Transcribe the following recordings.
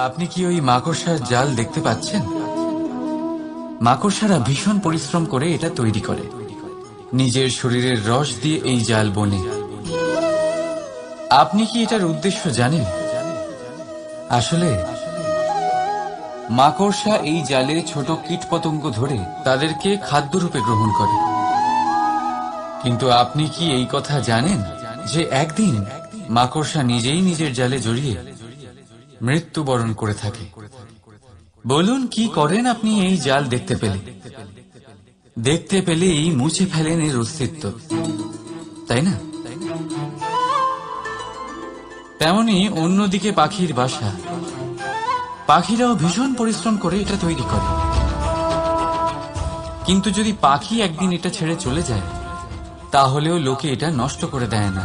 আপনি কি ওই মাকড়সার জাল দেখতে পাচ্ছেন? মাকড়সারা ভীষণ পরিশ্রম করে এটা তৈরি করে, নিজের শরীরের রস দিয়ে এই জাল বোনে। আপনি কি এটার উদ্দেশ্য জানেন? আসলে মাকড়সা এই জালে ছোট কীটপতঙ্গ ধরে তাদেরকে খাদ্যরূপে গ্রহণ করে। কিন্তু আপনি কি এই কথা জানেন যে একদিন মাকড়সা নিজেই নিজের জালে জড়িয়ে মৃত্যুবরণ করে থাকে? বলুন, কি করেন আপনি এই জাল দেখতে পেলে? দেখতে পেলেই মুছে ফেলেন এর অস্তিত্ব, তাই না? তেমনি অন্যদিকে পাখির বাসা, পাখিরাও ভীষণ পরিশ্রম করে এটা তৈরি করে। কিন্তু যদি পাখি একদিন এটা ছেড়ে চলে যায়, তাহলেও লোকে এটা নষ্ট করে দেয় না।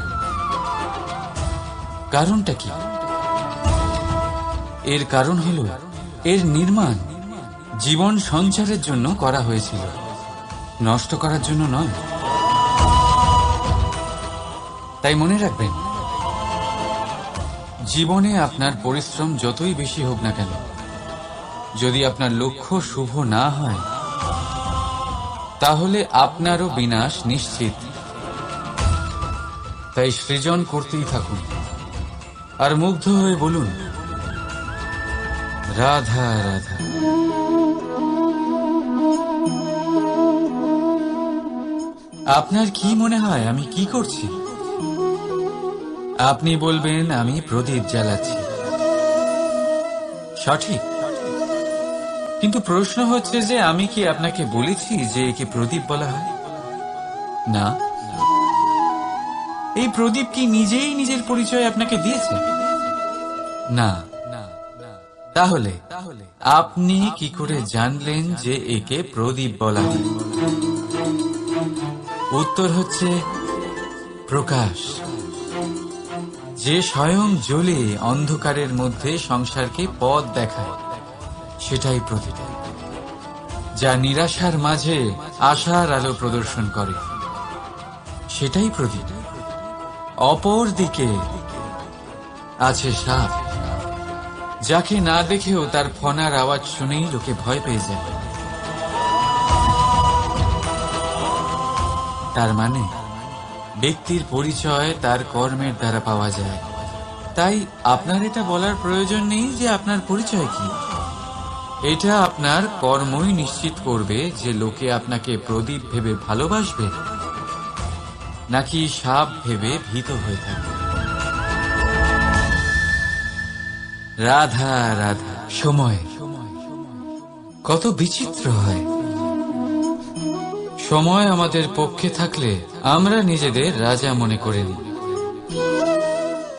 কারণটা কি? এর কারণ হলো এর নির্মাণ জীবন সঞ্চারের জন্য করা হয়েছিল, নষ্ট করার জন্য নয়। তাই মনে রাখবেন, জীবনে আপনার পরিশ্রম যতই বেশি হোক না কেন, যদি আপনার লক্ষ্য শুভ না হয়, তাহলে আপনারও বিনাশ নিশ্চিত। তাই সৃজন করতেই থাকুন আর মুগ্ধ হয়ে বলুন, রাধা রাধা। আপনার কি মনে হয় আমি কি করছি? আপনি বলবেন আমি প্রদীপ জ্বালাচ্ছি। সঠিক, কিন্তু প্রশ্ন হচ্ছে যে আমি কি আপনাকে বলেছি যে একে প্রদীপ বলা হয়? না। এই প্রদীপ কি নিজেই নিজের পরিচয় আপনাকে দিয়েছে? না। তাহলে আপনি কি করে জানলেন যে একে প্রদীপ বলা হয়? উত্তর হচ্ছে প্রকাশ, যে স্বয়ং জ্বলে অন্ধকারের মধ্যে সংসারকে পথ দেখায়, সেটাই প্রদীপ। যা নিরাশার মাঝে আশার আলো প্রদর্শন করে, সেটাই প্রদীপ। অপর দিকে আছে সাপ, যাকে না দেখেও তার ফনার আওয়াজ শুনেই লোকে ভয় পেয়ে যায়। তার মানে ব্যক্তির পরিচয় তার কর্মের দ্বারা পাওয়া যায়। তাই আপনার এটা বলার প্রয়োজন নেই যে আপনার পরিচয় কি। এটা আপনার কর্মই নিশ্চিত করবে যে লোকে আপনাকে প্রদীপ ভেবে ভালোবাসবে নাকি সাপ ভেবে ভীত হয়ে থাকবে। রাধা রাধা। সময় কত বিচিত্র হয়। সময় আমাদের পক্ষে থাকলে আমরা নিজেদের রাজা মনে করে নিই,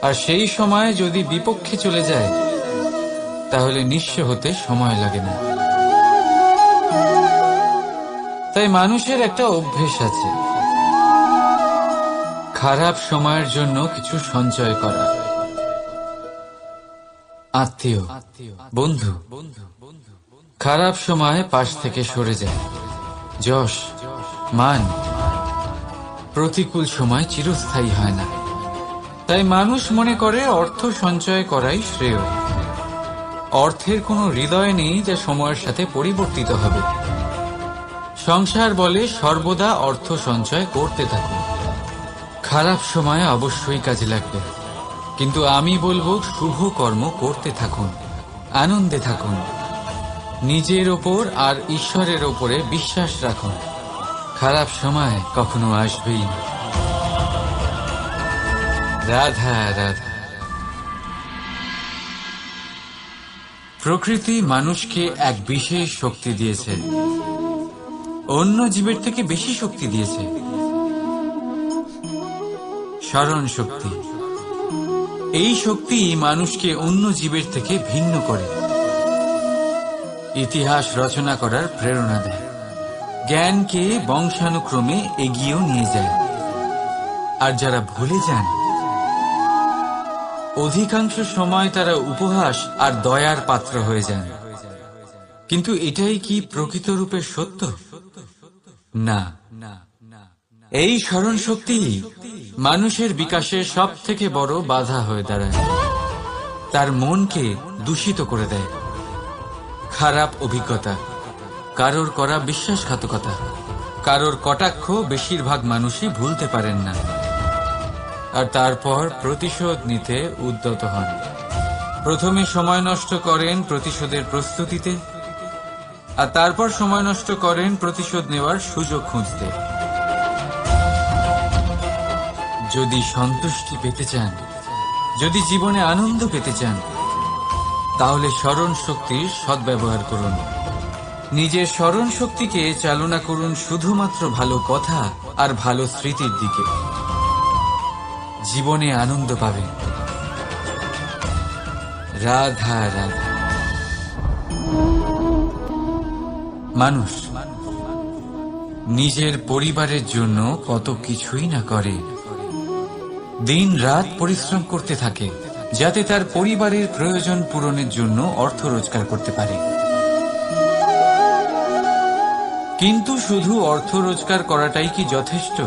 আর সেই সময় যদি বিপক্ষে চলে যায়, তাহলে নিঃস্ব হতে সময় লাগে না। তাই মানুষের একটা অভ্যেস আছে, খারাপ সময়ের জন্য কিছু সঞ্চয় করা। আত্মীয়, বন্ধু খারাপ সময় পাশ থেকে সরে যায়। যশ, মান প্রতিকূল সময় চিরস্থায়ী হয় না। তাই মানুষ মনে করে অর্থ সঞ্চয় করাই শ্রেয়। অর্থের কোনো হৃদয় নেই যা সময়ের সাথে পরিবর্তিত হবে। সংসার বলে সর্বদা অর্থ সঞ্চয় করতে থাকুন। খারাপ সময় অবশ্যই কাজে লাগবে, কিন্তু আমি বলবো শুভ কর্ম করতে থাকুন, আনন্দে থাকুন, নিজের ওপর আর ঈশ্বরের ওপরে বিশ্বাস রাখুন। খারাপ সময় কখনো আসবেই না। রাধা রাধা। প্রকৃতি মানুষকে এক বিশেষ শক্তি দিয়েছে, অন্য জীবের থেকে বেশি শক্তি দিয়েছে। স্মরণ শক্তি। এই শক্তি মানুষকে অন্য জীবের থেকে ভিন্ন করে, ইতিহাস রচনা করার প্রেরণা দেয়, জ্ঞানকে বংশানুক্রমে এগিয়েও নিয়ে যায়। আর যারা ভুলে যান, অধিকাংশ সময় তারা উপহাস আর দয়ার পাত্র হয়ে যান। কিন্তু এটাই কি প্রকৃত রূপে সত্য? না। এই স্মরণ শক্তি মানুষের বিকাশে সব থেকে বড় বাধা হয়ে দাঁড়ায়। তার মনকে দূষিত করে দেয়। খারাপ অভিজ্ঞতা, কারোর করা বিশ্বাসঘাতকতা, কারোর কটাক্ষ বেশিরভাগ মানুষই ভুলতে পারেন না, আর তারপর প্রতিশোধ নিতে উদ্যত হন। প্রথমে সময় নষ্ট করেন প্রতিশোধের প্রস্তুতিতে, আর তারপর সময় নষ্ট করেন প্রতিশোধ নেওয়ার সুযোগ খুঁজতে। যদি সন্তুষ্টি পেতে চান, যদি জীবনে আনন্দ পেতে চান, তাহলে স্মরণ শক্তির সদ্ব্যবহার করুন। নিজের স্মরণ শক্তিকে চালনা করুন শুধুমাত্র ভালো কথা আর ভালো স্মৃতির দিকে। জীবনে আনন্দ পাবেন। রাধা রাধা। মানুষ নিজের পরিবারের জন্য কত কিছুই না করে, দিন রাত পরিশ্রম করতে থাকে যাতে তার পরিবারের প্রয়োজন পূরণের জন্য অর্থ রোজগার করতে পারে। কিন্তু শুধু অর্থ রোজগার করাটাই কি যথেষ্ট?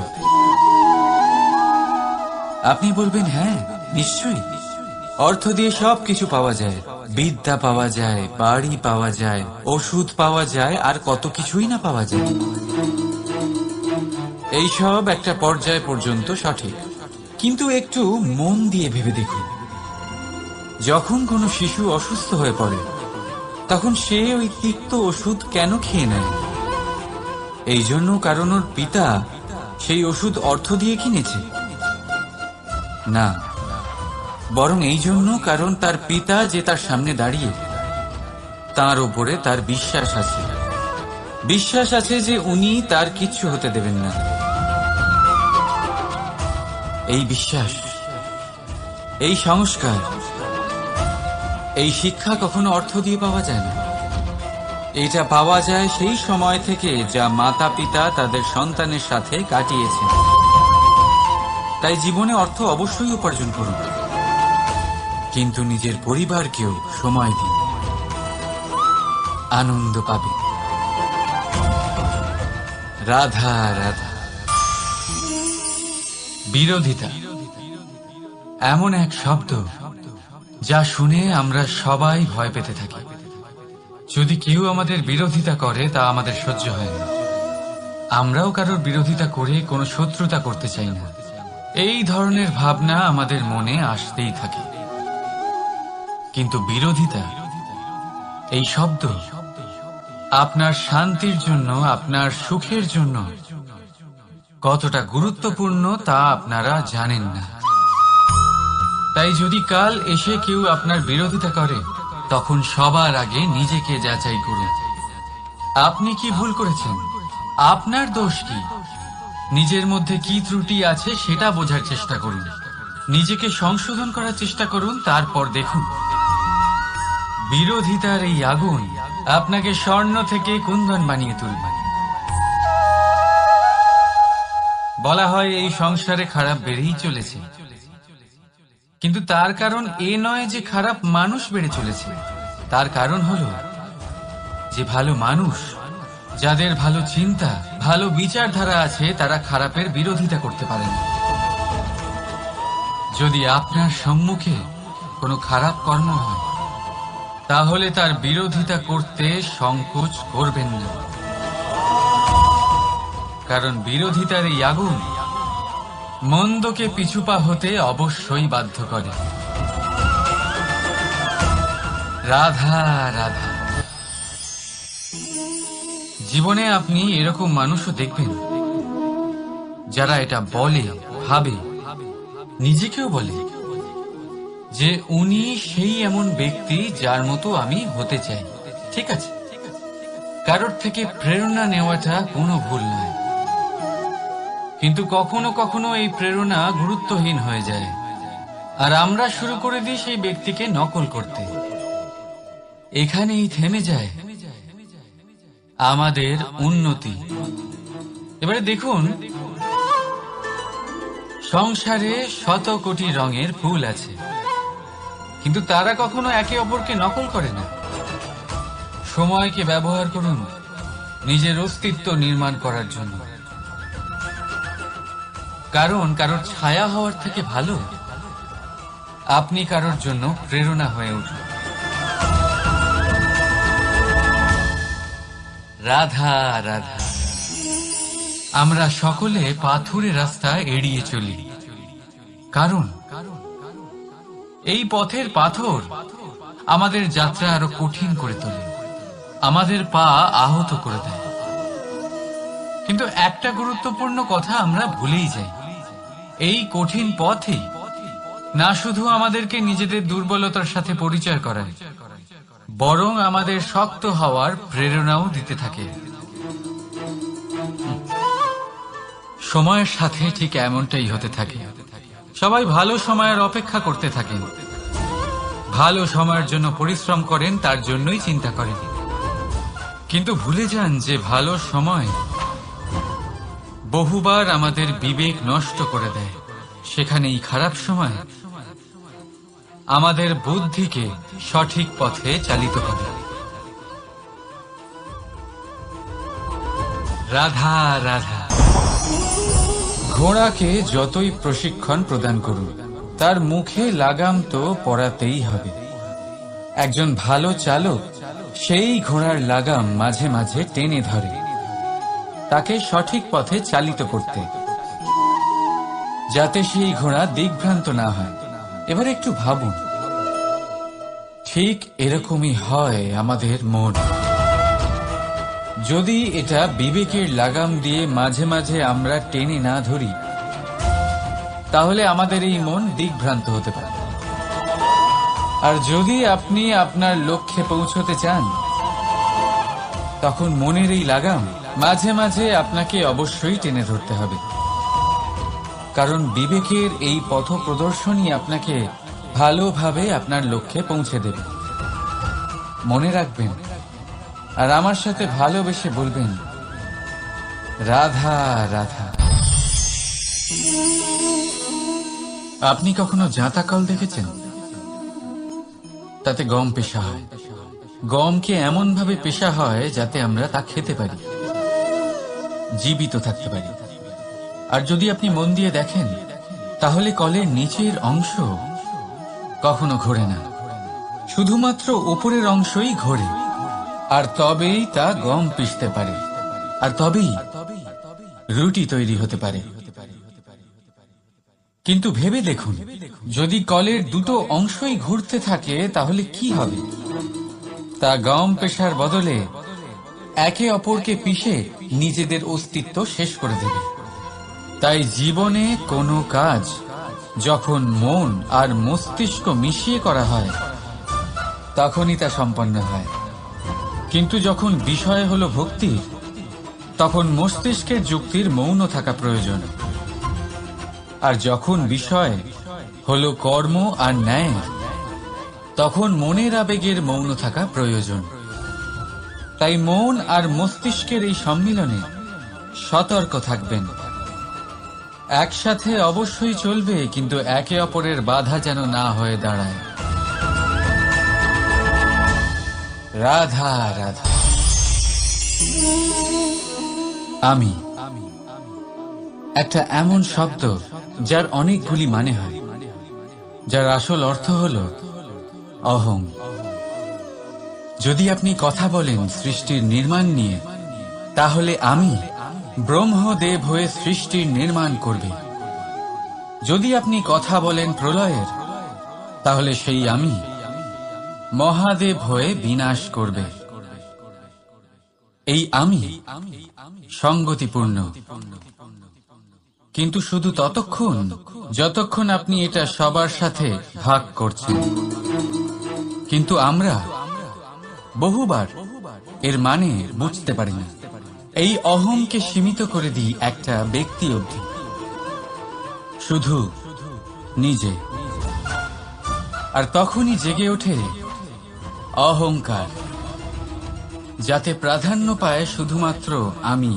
আপনি বলবেন, হ্যাঁ নিশ্চয়ই, অর্থ দিয়ে সবকিছু পাওয়া যায়, বিদ্যা পাওয়া যায়, বাড়ি পাওয়া যায়, ওষুধ পাওয়া যায়, আর কত কিছুই না পাওয়া যায়। এইসব একটা পর্যায় পর্যন্ত সঠিক, কিন্তু একটু মন দিয়ে ভেবে দেখুন, যখন কোনো শিশু অসুস্থ হয়ে পড়ে তখন সে ওই তিক্ত ওষুধ কেন খেয়ে নেয়? এই জন্য কারণ ওর পিতা সেই ওষুধ অর্থ দিয়ে কিনেছে? না, বরং এই জন্য কারণ তার পিতা যে তার সামনে দাঁড়িয়ে, তার উপরে তার বিশ্বাস আছে। বিশ্বাস আছে যে উনি তার কিচ্ছু হতে দেবেন না। এই বিশ্বাস, এই সংস্কার, এই শিক্ষা কখনো অর্থ দিয়ে পাওয়া যায় না। এটা পাওয়া যায় সেই সময় থেকে যা মাতা পিতা তাদের সন্তানের সাথে কাটিয়েছেন। তাই জীবনে অর্থ অবশ্যই উপার্জন করুন, কিন্তু নিজের পরিবারকেও সময় দিন, আনন্দ পাবে। রাধা রাধা। বিরোধিতা এমন এক শব্দ যা শুনে আমরা সবাই ভয় পেতে থাকি। যদি কেউ আমাদের বিরোধিতা করে তা আমাদের সহ্য হয় না। আমরাও কারোর বিরোধিতা করে কোনো শত্রুতা করতে চাই না। এই ধরনের ভাবনা আমাদের মনে আসতেই থাকে। কিন্তু বিরোধিতা, এই শব্দ আপনার শান্তির জন্য, আপনার সুখের জন্য কতটা গুরুত্বপূর্ণ তা আপনারা জানেন না। তাই যদি কাল এসে কেউ আপনার বিরোধিতা করে, তখন সবার আগে নিজেকে যাচাই করুন। আপনি কি ভুল করেছেন? আপনার দোষ কি? নিজের মধ্যে কি ত্রুটি আছে সেটা বোঝার চেষ্টা করুন, নিজেকে সংশোধন করার চেষ্টা করুন। তারপর দেখুন, বিরোধিতার এই আগুন আপনাকে স্বর্ণ থেকে কুন্দন বানিয়ে তুলবে। বলা হয় এই সংসারে খারাপ বেড়েই চলেছে, কিন্তু তার কারণ এ নয় যে খারাপ মানুষ বেড়ে চলেছে। তার কারণ হলো যে ভালো মানুষ, যাদের ভালো চিন্তা, ভালো বিচারধারা আছে, তারা খারাপের বিরোধিতা করতে পারেন। যদি আপনার সম্মুখে কোনো খারাপ কর্ম হয়, তাহলে তার বিরোধিতা করতে সংকোচ করবেন না, কারণ বিরোধিতার এই আগুন মন্দকে পিছুপা হতে অবশ্যই বাধ্য করে। রাধা রাধা। জীবনে আপনি এরকম মানুষও দেখবেন যারা এটা বলে, ভাবে, নিজেকেও বলে যে উনি সেই এমন ব্যক্তি যার মতো আমি হতে চাই। ঠিক আছে, কারোর থেকে প্রেরণা নেওয়াটা কোনো ভুল নয়, কিন্তু কখনো কখনো এই প্রেরণা গুরুত্বহীন হয়ে যায়, আর আমরা শুরু করে দিই সেই ব্যক্তিকে নকল করতে। এখানেই থেমে যায় আমাদের উন্নতি। এবারে দেখুন, সংসারে শত কোটি রঙের ফুল আছে, কিন্তু তারা কখনো একে অপরকে নকল করে না। সময়কে ব্যবহার করুন নিজের অস্তিত্ব নির্মাণ করার জন্য, কারণ কারোর ছায়া হওয়ার থেকে ভালো আপনি কারোর জন্য প্রেরণা হয়ে উঠুন। রাধা রাধা। আমরা সকলে পাথুরে রাস্তা এড়িয়ে চলি, কারণ এই পথের পাথর আমাদের যাত্রা আরো কঠিন করে তোলে, আমাদের পা আহত করে দেয়। কিন্তু একটা গুরুত্বপূর্ণ কথা আমরা ভুলেই যাই, এই কঠিন পথই না শুধু আমাদেরকে নিজেদের দুর্বলতার সাথে পরিচয় করায়, বরং আমাদের শক্ত হওয়ার প্রেরণাও দিতে থাকে। সময়ের সাথে ঠিক এমনটাই হতে থাকে। সবাই ভালো সময়ের অপেক্ষা করতে থাকেন, ভালো সময়ের জন্য পরিশ্রম করেন, তার জন্যই চিন্তা করেন, কিন্তু ভুলে যান যে ভালো সময় বহুবার আমাদের বিবেক নষ্ট করে দেয়। সেখানেই খারাপ সময় আমাদের বুদ্ধিকে সঠিক পথে চালিত করে। রাধা রাধা। ঘোড়াকে যতই প্রশিক্ষণ প্রদান করুন, তার মুখে লাগাম তো পরাতেই হবে। একজন ভালো চালক সেই ঘোড়ার লাগাম মাঝে মাঝে টেনে ধরে, তাকে সঠিক পথে চালিত করতে, যাতে সেই ঘোড়া দিকভ্রান্ত না হয়। এবার একটু ভাবুন, ঠিক এরকমই হয় আমাদের মন। যদি এটা বিবেকের লাগাম দিয়ে মাঝে মাঝে আমরা টেনে না ধরি, তাহলে আমাদের এই মন দিকভ্রান্ত হতে পারে। আর যদি আপনি আপনার লক্ষ্যে পৌঁছতে চান, তখন মনের এই লাগাম মাঝে মাঝে আপনাকে অবশ্যই টেনে ধরতে হবে, কারণ বিবেকের এই পথ প্রদর্শনই আপনাকে ভালোভাবে আপনার লক্ষ্যে পৌঁছে দেবে। মনে রাখবেন, আর আমার সাথে ভালোবেসে বলবেন, রাধা রাধা। আপনি কখনো জাঁতা কল দেখেছেন? তাতে গম পেশা হয়। গমকে এমন ভাবে পেশা হয় যাতে আমরা তা খেতে পারি, জীবিত থাকতে পারি। আর যদি আপনি মন দিয়ে দেখেন, তাহলে কলের নিচের অংশ কখনো ঘোরে না, শুধুমাত্র উপরের অংশই ঘোরে। আর তবেই তা গম পিষতে পারে, আর তবেই রুটি তৈরি হতে পারে। কিন্তু ভেবে দেখুন, যদি কলের দুটো অংশই ঘুরতে থাকে, তাহলে কি হবে? তা গম পেশার বদলে একে অপরকে পিষে নিজেদের অস্তিত্ব শেষ করে দেবে। তাই জীবনে কোনো কাজ যখন মন আর মস্তিষ্ক মিশিয়ে করা হয়, তখনই তা সম্পন্ন হয়। কিন্তু যখন বিষয় হলো ভক্তির, তখন মস্তিষ্কের যুক্তির মৌন থাকা প্রয়োজন। আর যখন বিষয় হলো কর্ম আর ন্যায়, তখন মনের আবেগের মৌন থাকা প্রয়োজন। তাই মন আর মস্তিষ্কের এই সম্মিলনে সতর্ক থাকবেন। একসাথে অবশ্যই চলবে, কিন্তু একে অপরের বাধা যেন না হয়ে দাঁড়ায়। রাধা রাধা। আমি একটা এমন শব্দ যার অনেকগুলি মানে হয়, যার আসল অর্থ হল অহং। যদি আপনি কথা বলেন সৃষ্টির নির্মাণ নিয়ে, তাহলে আমি ব্রহ্মদেব হয়ে সৃষ্টির নির্মাণ করবে। যদি আপনি কথা বলেন প্রলয়ের, তাহলে সেই আমি মহাদেব হয়ে বিনাশ করবে। এই আমি সঙ্গতিপূর্ণ, কিন্তু শুধু ততক্ষণ যতক্ষণ আপনি এটা সবার সাথে ভাগ করছেন। কিন্তু আমরা বহুবার এর মানে বুঝতে পারি না। এই অহংকে সীমিত করে দিই একটা ব্যক্তি অবধি, শুধু নিজে। আর তখনই জেগে ওঠে অহংকার, যাতে প্রাধান্য পায় শুধুমাত্র আমি,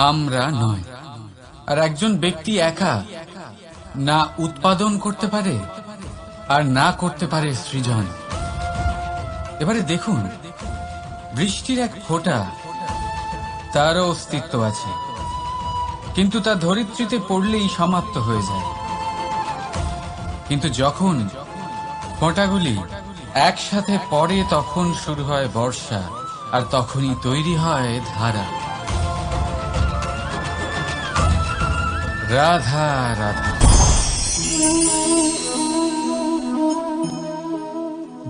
আমরা নয়। আর একজন ব্যক্তি একা না উৎপাদন করতে পারে আর না করতে পারে সৃজন। এবারে দেখুন, বৃষ্টির এক ফোঁটা, তারও অস্তিত্ব আছে, কিন্তু তা ধরিত্রীতে পড়লেই সমাপ্ত হয়ে যায়। কিন্তু যখন ফোঁটাগুলি একসাথে পড়ে তখন শুরু হয় বর্ষা, আর তখনই তৈরি হয় ধারা। রাধা রাধা।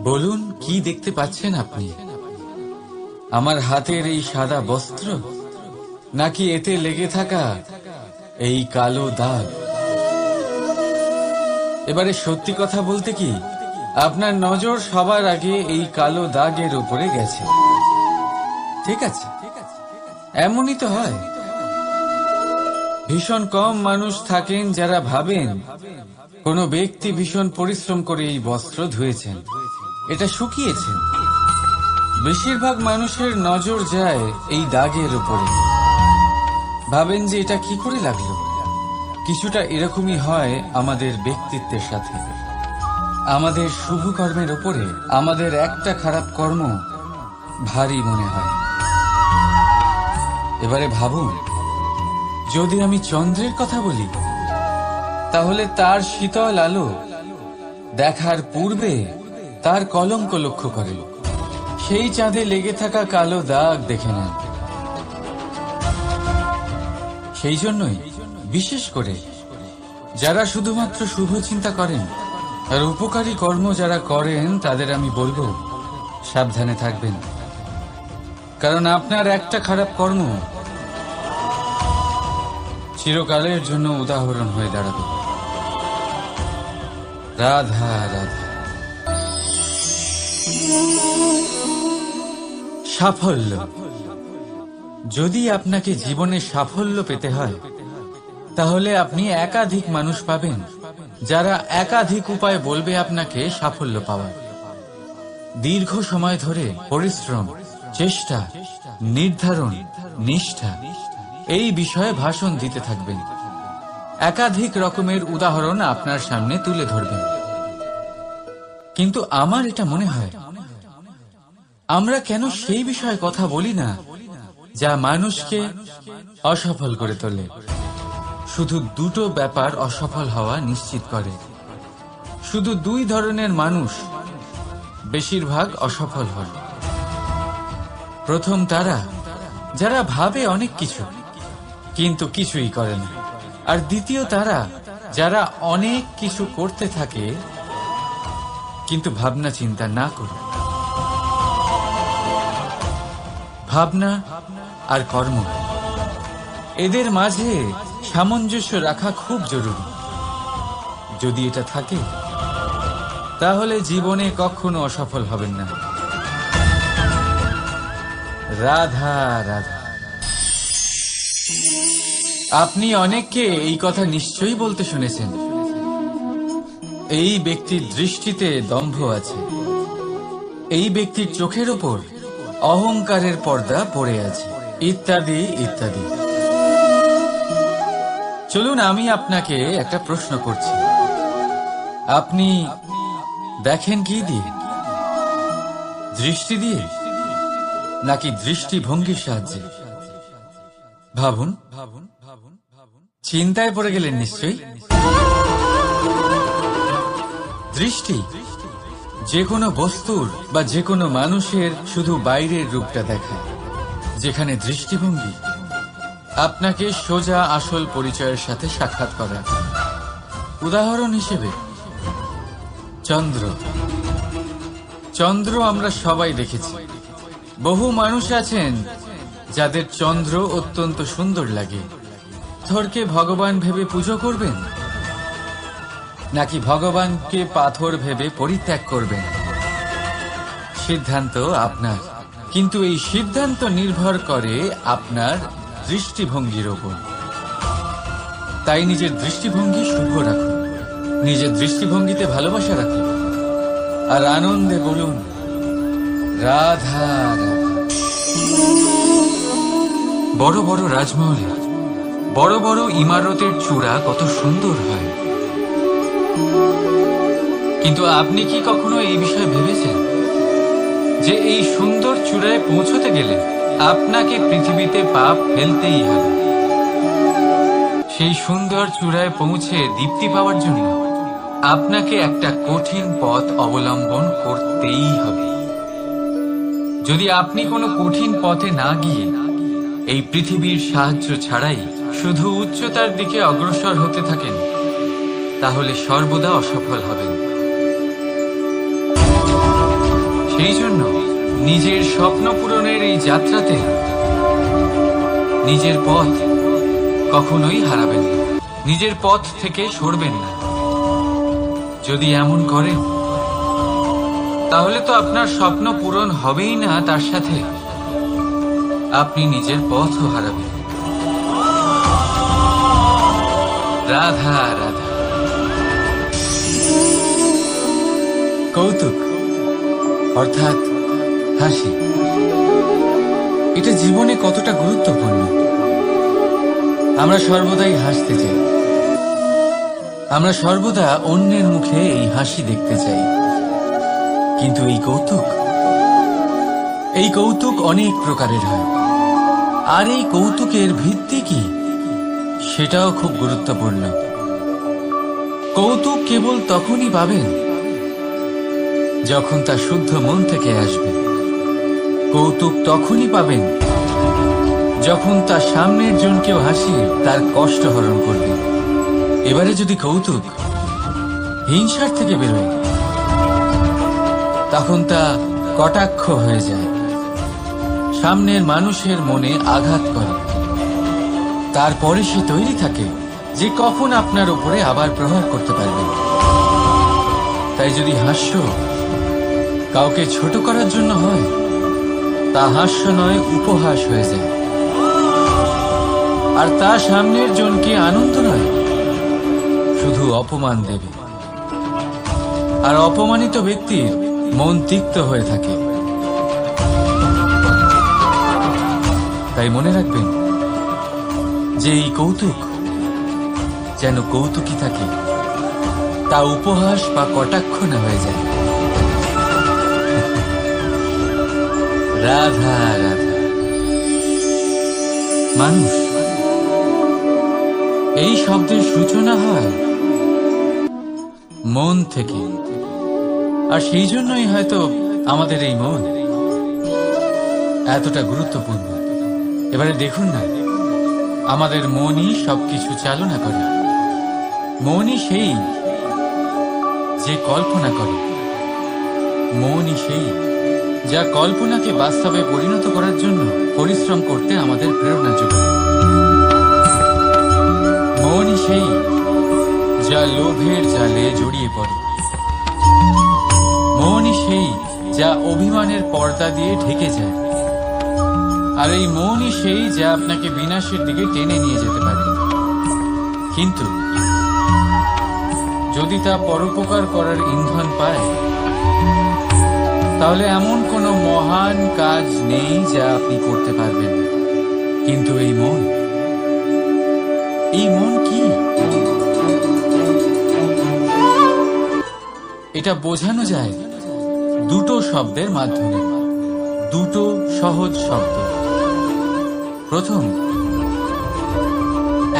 বলুন, কি দেখতে পাচ্ছেন আপনি? আমার হাতের এই সাদা বস্ত্র, নাকি এতে লেগে থাকা এই কালো দাগ? এবারে সত্যি কথা বলতে কি, আপনার নজর সবার আগে এই কালো দাগের উপরে গেছে। ঠিক আছে, এমনই তো হয়। ভীষণ কম মানুষ থাকেন যারা ভাবেন কোনো ব্যক্তি ভীষণ পরিশ্রম করে এই বস্ত্র ধুয়েছেন, এটা শুকিয়েছেন। বেশিরভাগ মানুষের নজর যায় এই দাগের উপরে, ভাবেন যে এটা কি করে লাগলো। কিছুটা এরকমই হয় আমাদের ব্যক্তিত্বের সাথে। আমাদের শুভ কর্মের ওপরে আমাদের একটা খারাপ কর্ম ভারী মনে হয়। এবারে ভাবুন, যদি আমি চন্দ্রের কথা বলি, তাহলে তার শীতল আলো দেখার পূর্বে তার কলঙ্ক লক্ষ্য করে সেই চাঁদে লেগে থাকা কালো দাগ দেখে নেন। সেই জন্যই বিশেষ করে যারা শুধুমাত্র শুভ চিন্তা করেন আর উপকারী কর্ম যারা করেন, তাদের আমি বলবো সাবধানে থাকবেন। কারণ আপনার একটা খারাপ কর্ম চিরকালের জন্য উদাহরণ হয়ে দাঁড়াবে। রাধা রাধা। সাফল্য। যদি আপনাকে জীবনে সাফল্য পেতে হয়, তাহলে আপনি একাধিক মানুষ পাবেন যারা একাধিক উপায় বলবে আপনাকে সাফল্য পাওয়ার। দীর্ঘ সময় ধরে পরিশ্রম, চেষ্টা, নির্ধারণ, নিষ্ঠা এই বিষয়ে ভাষণ দিতে থাকবেন। একাধিক রকমের উদাহরণ আপনার সামনে তুলে ধরবেন। কিন্তু আমার এটা মনে হয়, আমরা কেন সেই বিষয়ে কথা বলি না যা মানুষকে অসফল করে তোলে? শুধু দুটো ব্যাপার অসফল হওয়া নিশ্চিত করে। শুধু দুই ধরনের মানুষ বেশিরভাগ অসফল হয়। প্রথম তারা যারা ভাবে অনেক কিছু কিন্তু কিছুই করে না, আর দ্বিতীয় তারা যারা অনেক কিছু করতে থাকে কিন্তু ভাবনা চিন্তা না করে। ভাবনা আর কর্ম, এদের মাঝে সামঞ্জস্য রাখা খুব জরুরি। যদি এটা থাকে, তাহলে জীবনে কখনো অসফল হবেন না। রাধা রাধা। আপনি অনেককে এই কথা নিশ্চয়ই বলতে শুনেছেন, এই ব্যক্তির দৃষ্টিতে দম্ভ আছে, এই ব্যক্তির চোখের ওপর অহংকারের পর্দা পড়ে আছে, ইত্যাদি ইত্যাদি। চলুন, আমি আপনাকে একটা প্রশ্ন করছি। আপনি দেখেন কি দিয়ে? দৃষ্টি দিয়ে নাকি দৃষ্টিভঙ্গির সাহায্যে? ভাবুন। চিন্তায় পড়ে গেলেন নিশ্চয়ই। দৃষ্টি যে কোনো বস্তুর বা যে কোনো মানুষের শুধু বাইরের রূপটা দেখায়, যেখানে দৃষ্টিভঙ্গি আপনাকে সোজা আসল পরিচয়ের সাথে সাক্ষাৎ করায়। উদাহরণ হিসেবে চন্দ্র। চন্দ্র আমরা সবাই দেখেছি। বহু মানুষ আছেন যাদের চন্দ্র অত্যন্ত সুন্দর লাগে। পাথরকে ভগবান ভেবে পুজো করবেন, নাকি ভগবানকে পাথর ভেবে পরিত্যাগ করবেন? সিদ্ধান্ত আপনার, কিন্তু এই সিদ্ধান্ত নির্ভর করে আপনার দৃষ্টিভঙ্গির ওপর। তাই নিজের দৃষ্টিভঙ্গি শুভ রাখুন, নিজের দৃষ্টিভঙ্গিতে ভালোবাসা রাখুন, আর আনন্দে বলুন রাধা রাধা। বড় বড় রাজমহলে বড় বড় ইমারতের চূড়া কত সুন্দর হয়, কিন্তু আপনি কি কখনো এই বিষয়ে ভেবেছেন যে এই সুন্দর চূড়ায় পৌঁছতে গেলে আপনাকে পৃথিবীতে পাপ ফেলতেই হবে? সেই সুন্দর চূড়ায় পৌঁছে দীপ্তি পাওয়ার জন্য আপনাকে একটা কঠিন পথ অবলম্বন করতেই হবে। যদি আপনি কোনো কঠিন পথে না গিয়ে এই পৃথিবীর সাহায্য ছাড়াই শুধু উচ্চতার দিকে অগ্রসর হতে থাকেন, তাহলে সর্বদা অসফল হবেন। সেই জন্য নিজের স্বপ্ন পূরণের এই যাত্রাতে নিজের পথ কখনোই হারাবেন না, নিজের পথ থেকে সরবেন না। যদি এমন করেন, তাহলে তো আপনার স্বপ্ন পূরণ হবেই না, তার সাথে আপনি নিজের পথও হারাবেন। রাধা রাধা। কৌতুক অর্থাৎ হাসি, এটা জীবনে কতটা গুরুত্বপূর্ণ। আমরা সর্বদাই হাসতে চাই, আমরা সর্বদা অন্যের মুখে এই হাসি দেখতে চাই। কিন্তু এই কৌতুক অনেক প্রকারের হয়। আর এই কৌতুকের ভিত্তি কি, সেটাও খুব গুরুত্বপূর্ণ। কৌতুক কেবল তখনই পাবেন যখন তা শুদ্ধ মন থেকে আসবে। কৌতুক তখনই পাবেন যখন তার সামনের জনকেও হাসিয়ে তার কষ্ট হরণ করবে। এবারে যদি কৌতুক হিংসার থেকে বেরোয়, তখন তা কটাক্ষ হয়ে যায়, সামনের মানুষের মনে আঘাত করে। তারপরে সে তৈরি থাকে যে কখন আপনার উপরে আবার প্রহার করতে পারবে। তাই যদি হাস্য কাউকে ছোট করার জন্য হয়, তা হাস্য নয়, উপহাস হয়ে যায়। আর তা সামনের জনকে আনন্দ নয়, শুধু অপমান দেবে। আর অপমানিত ব্যক্তির মন তিক্ত হয়ে থাকে। তাই মনে রাখবেন যে এই কৌতুক যেন কৌতুকই থাকে, তা উপহাস বা কটাক্ষ না হয়ে যায়। রাধা রাধা। মানুষ, এই শব্দের সূচনা হয় মন থেকে। আর সেই জন্যই হয়তো আমাদের এই মন এতটা গুরুত্বপূর্ণ। এবারে দেখুন না, আমাদের মনই সবকিছু চালনা করে। মনই সেই যে কল্পনা করে, মনই সেই যা কল্পনাকে বাস্তবে পরিণত করার জন্য পরিশ্রম করতে আমাদের প্রেরণা যোগায়। মনই সেই যা লোভের জালে জড়িয়ে পড়ে। মনই সেই যা অভিমানের পর্দা দিয়ে ঢেকে যায়। আর এই মনই সেই যা আপনাকে বিনাশের দিকে টেনে নিয়ে যেতে পারে। কিন্তু যদি তা পরোপকার করার ইন্ধন পায়, তাহলে এমন কোনো মহান কাজ নেই যা আপনি করতে পারবেন না। কিন্তু এই মন কি? এটা বোঝানো যায় দুটো শব্দের মাধ্যমে, দুটো সহজ শব্দ। প্রথম,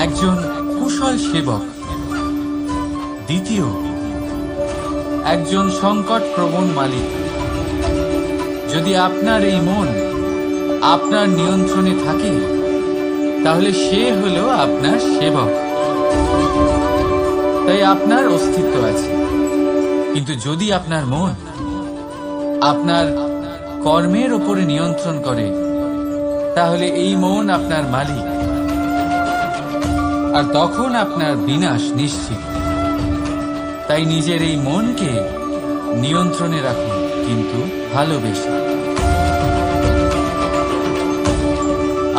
একজন কুশল সেবক। দ্বিতীয়, একজন সংকট প্রবণ মালিক। যদি আপনার এই মন আপনার নিয়ন্ত্রণে থাকে, তাহলে সে হলো আপনার সেবক। তাই আপনার অস্তিত্ব আছে। কিন্তু যদি আপনার মন আপনার কর্মের উপরে নিয়ন্ত্রণ করে, তাহলে এই মন আপনার মালিক। আর তখন আপনার বিনাশ নিশ্চিত। তাই নিজের এই মনকে নিয়ন্ত্রণে রাখুন, কিন্তু ভালোবেসে।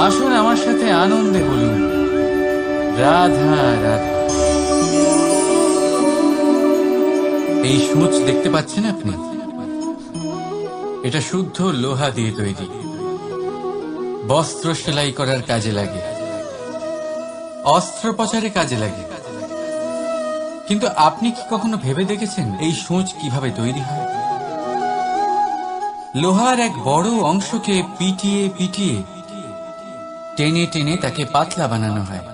আসুন আমার সাথে আনন্দে বলুন, রাধা রাধা। এই সূচ দেখতে পাচ্ছেন আপনি? এটা শুদ্ধ লোহা দিয়ে তৈরি। বস্ত্র সেলাই করার কাজে লাগে, অস্ত্রোপচারে কাজে লাগে। কিন্তু আপনি কি কখনো ভেবে দেখেছেন এই সূচ কিভাবে তৈরি হয়? লোহার এক বড় অংশকে পিটিয়ে পিটিয়ে টেনে টেনে তাকে পাতলা বানানো হয়।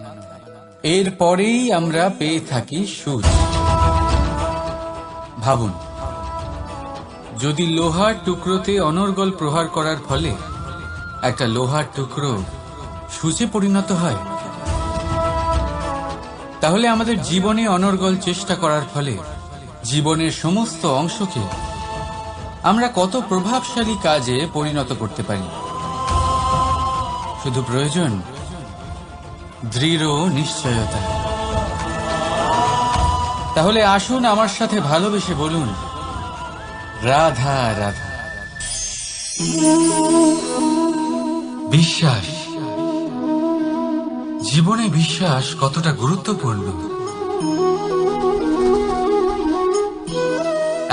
এরপরেই আমরা পেয়ে থাকি সূচ। ভাবুন, যদি লোহার টুকরোতে অনর্গল প্রহার করার ফলে একটা লোহার টুকরো সূচে পরিণত হয়, তাহলে আমাদের জীবনে অনর্গল চেষ্টা করার ফলে জীবনের সমস্ত অংশকে আমরা কত প্রভাবশালী কাজে পরিণত করতে পারি। শুধু প্রয়োজন দৃঢ় নিশ্চয়তা। তাহলে আসুন আমার সাথে ভালোবেসে বলুন, রাধা রাধা। বিশ্বাস, জীবনে বিশ্বাস কতটা গুরুত্বপূর্ণ।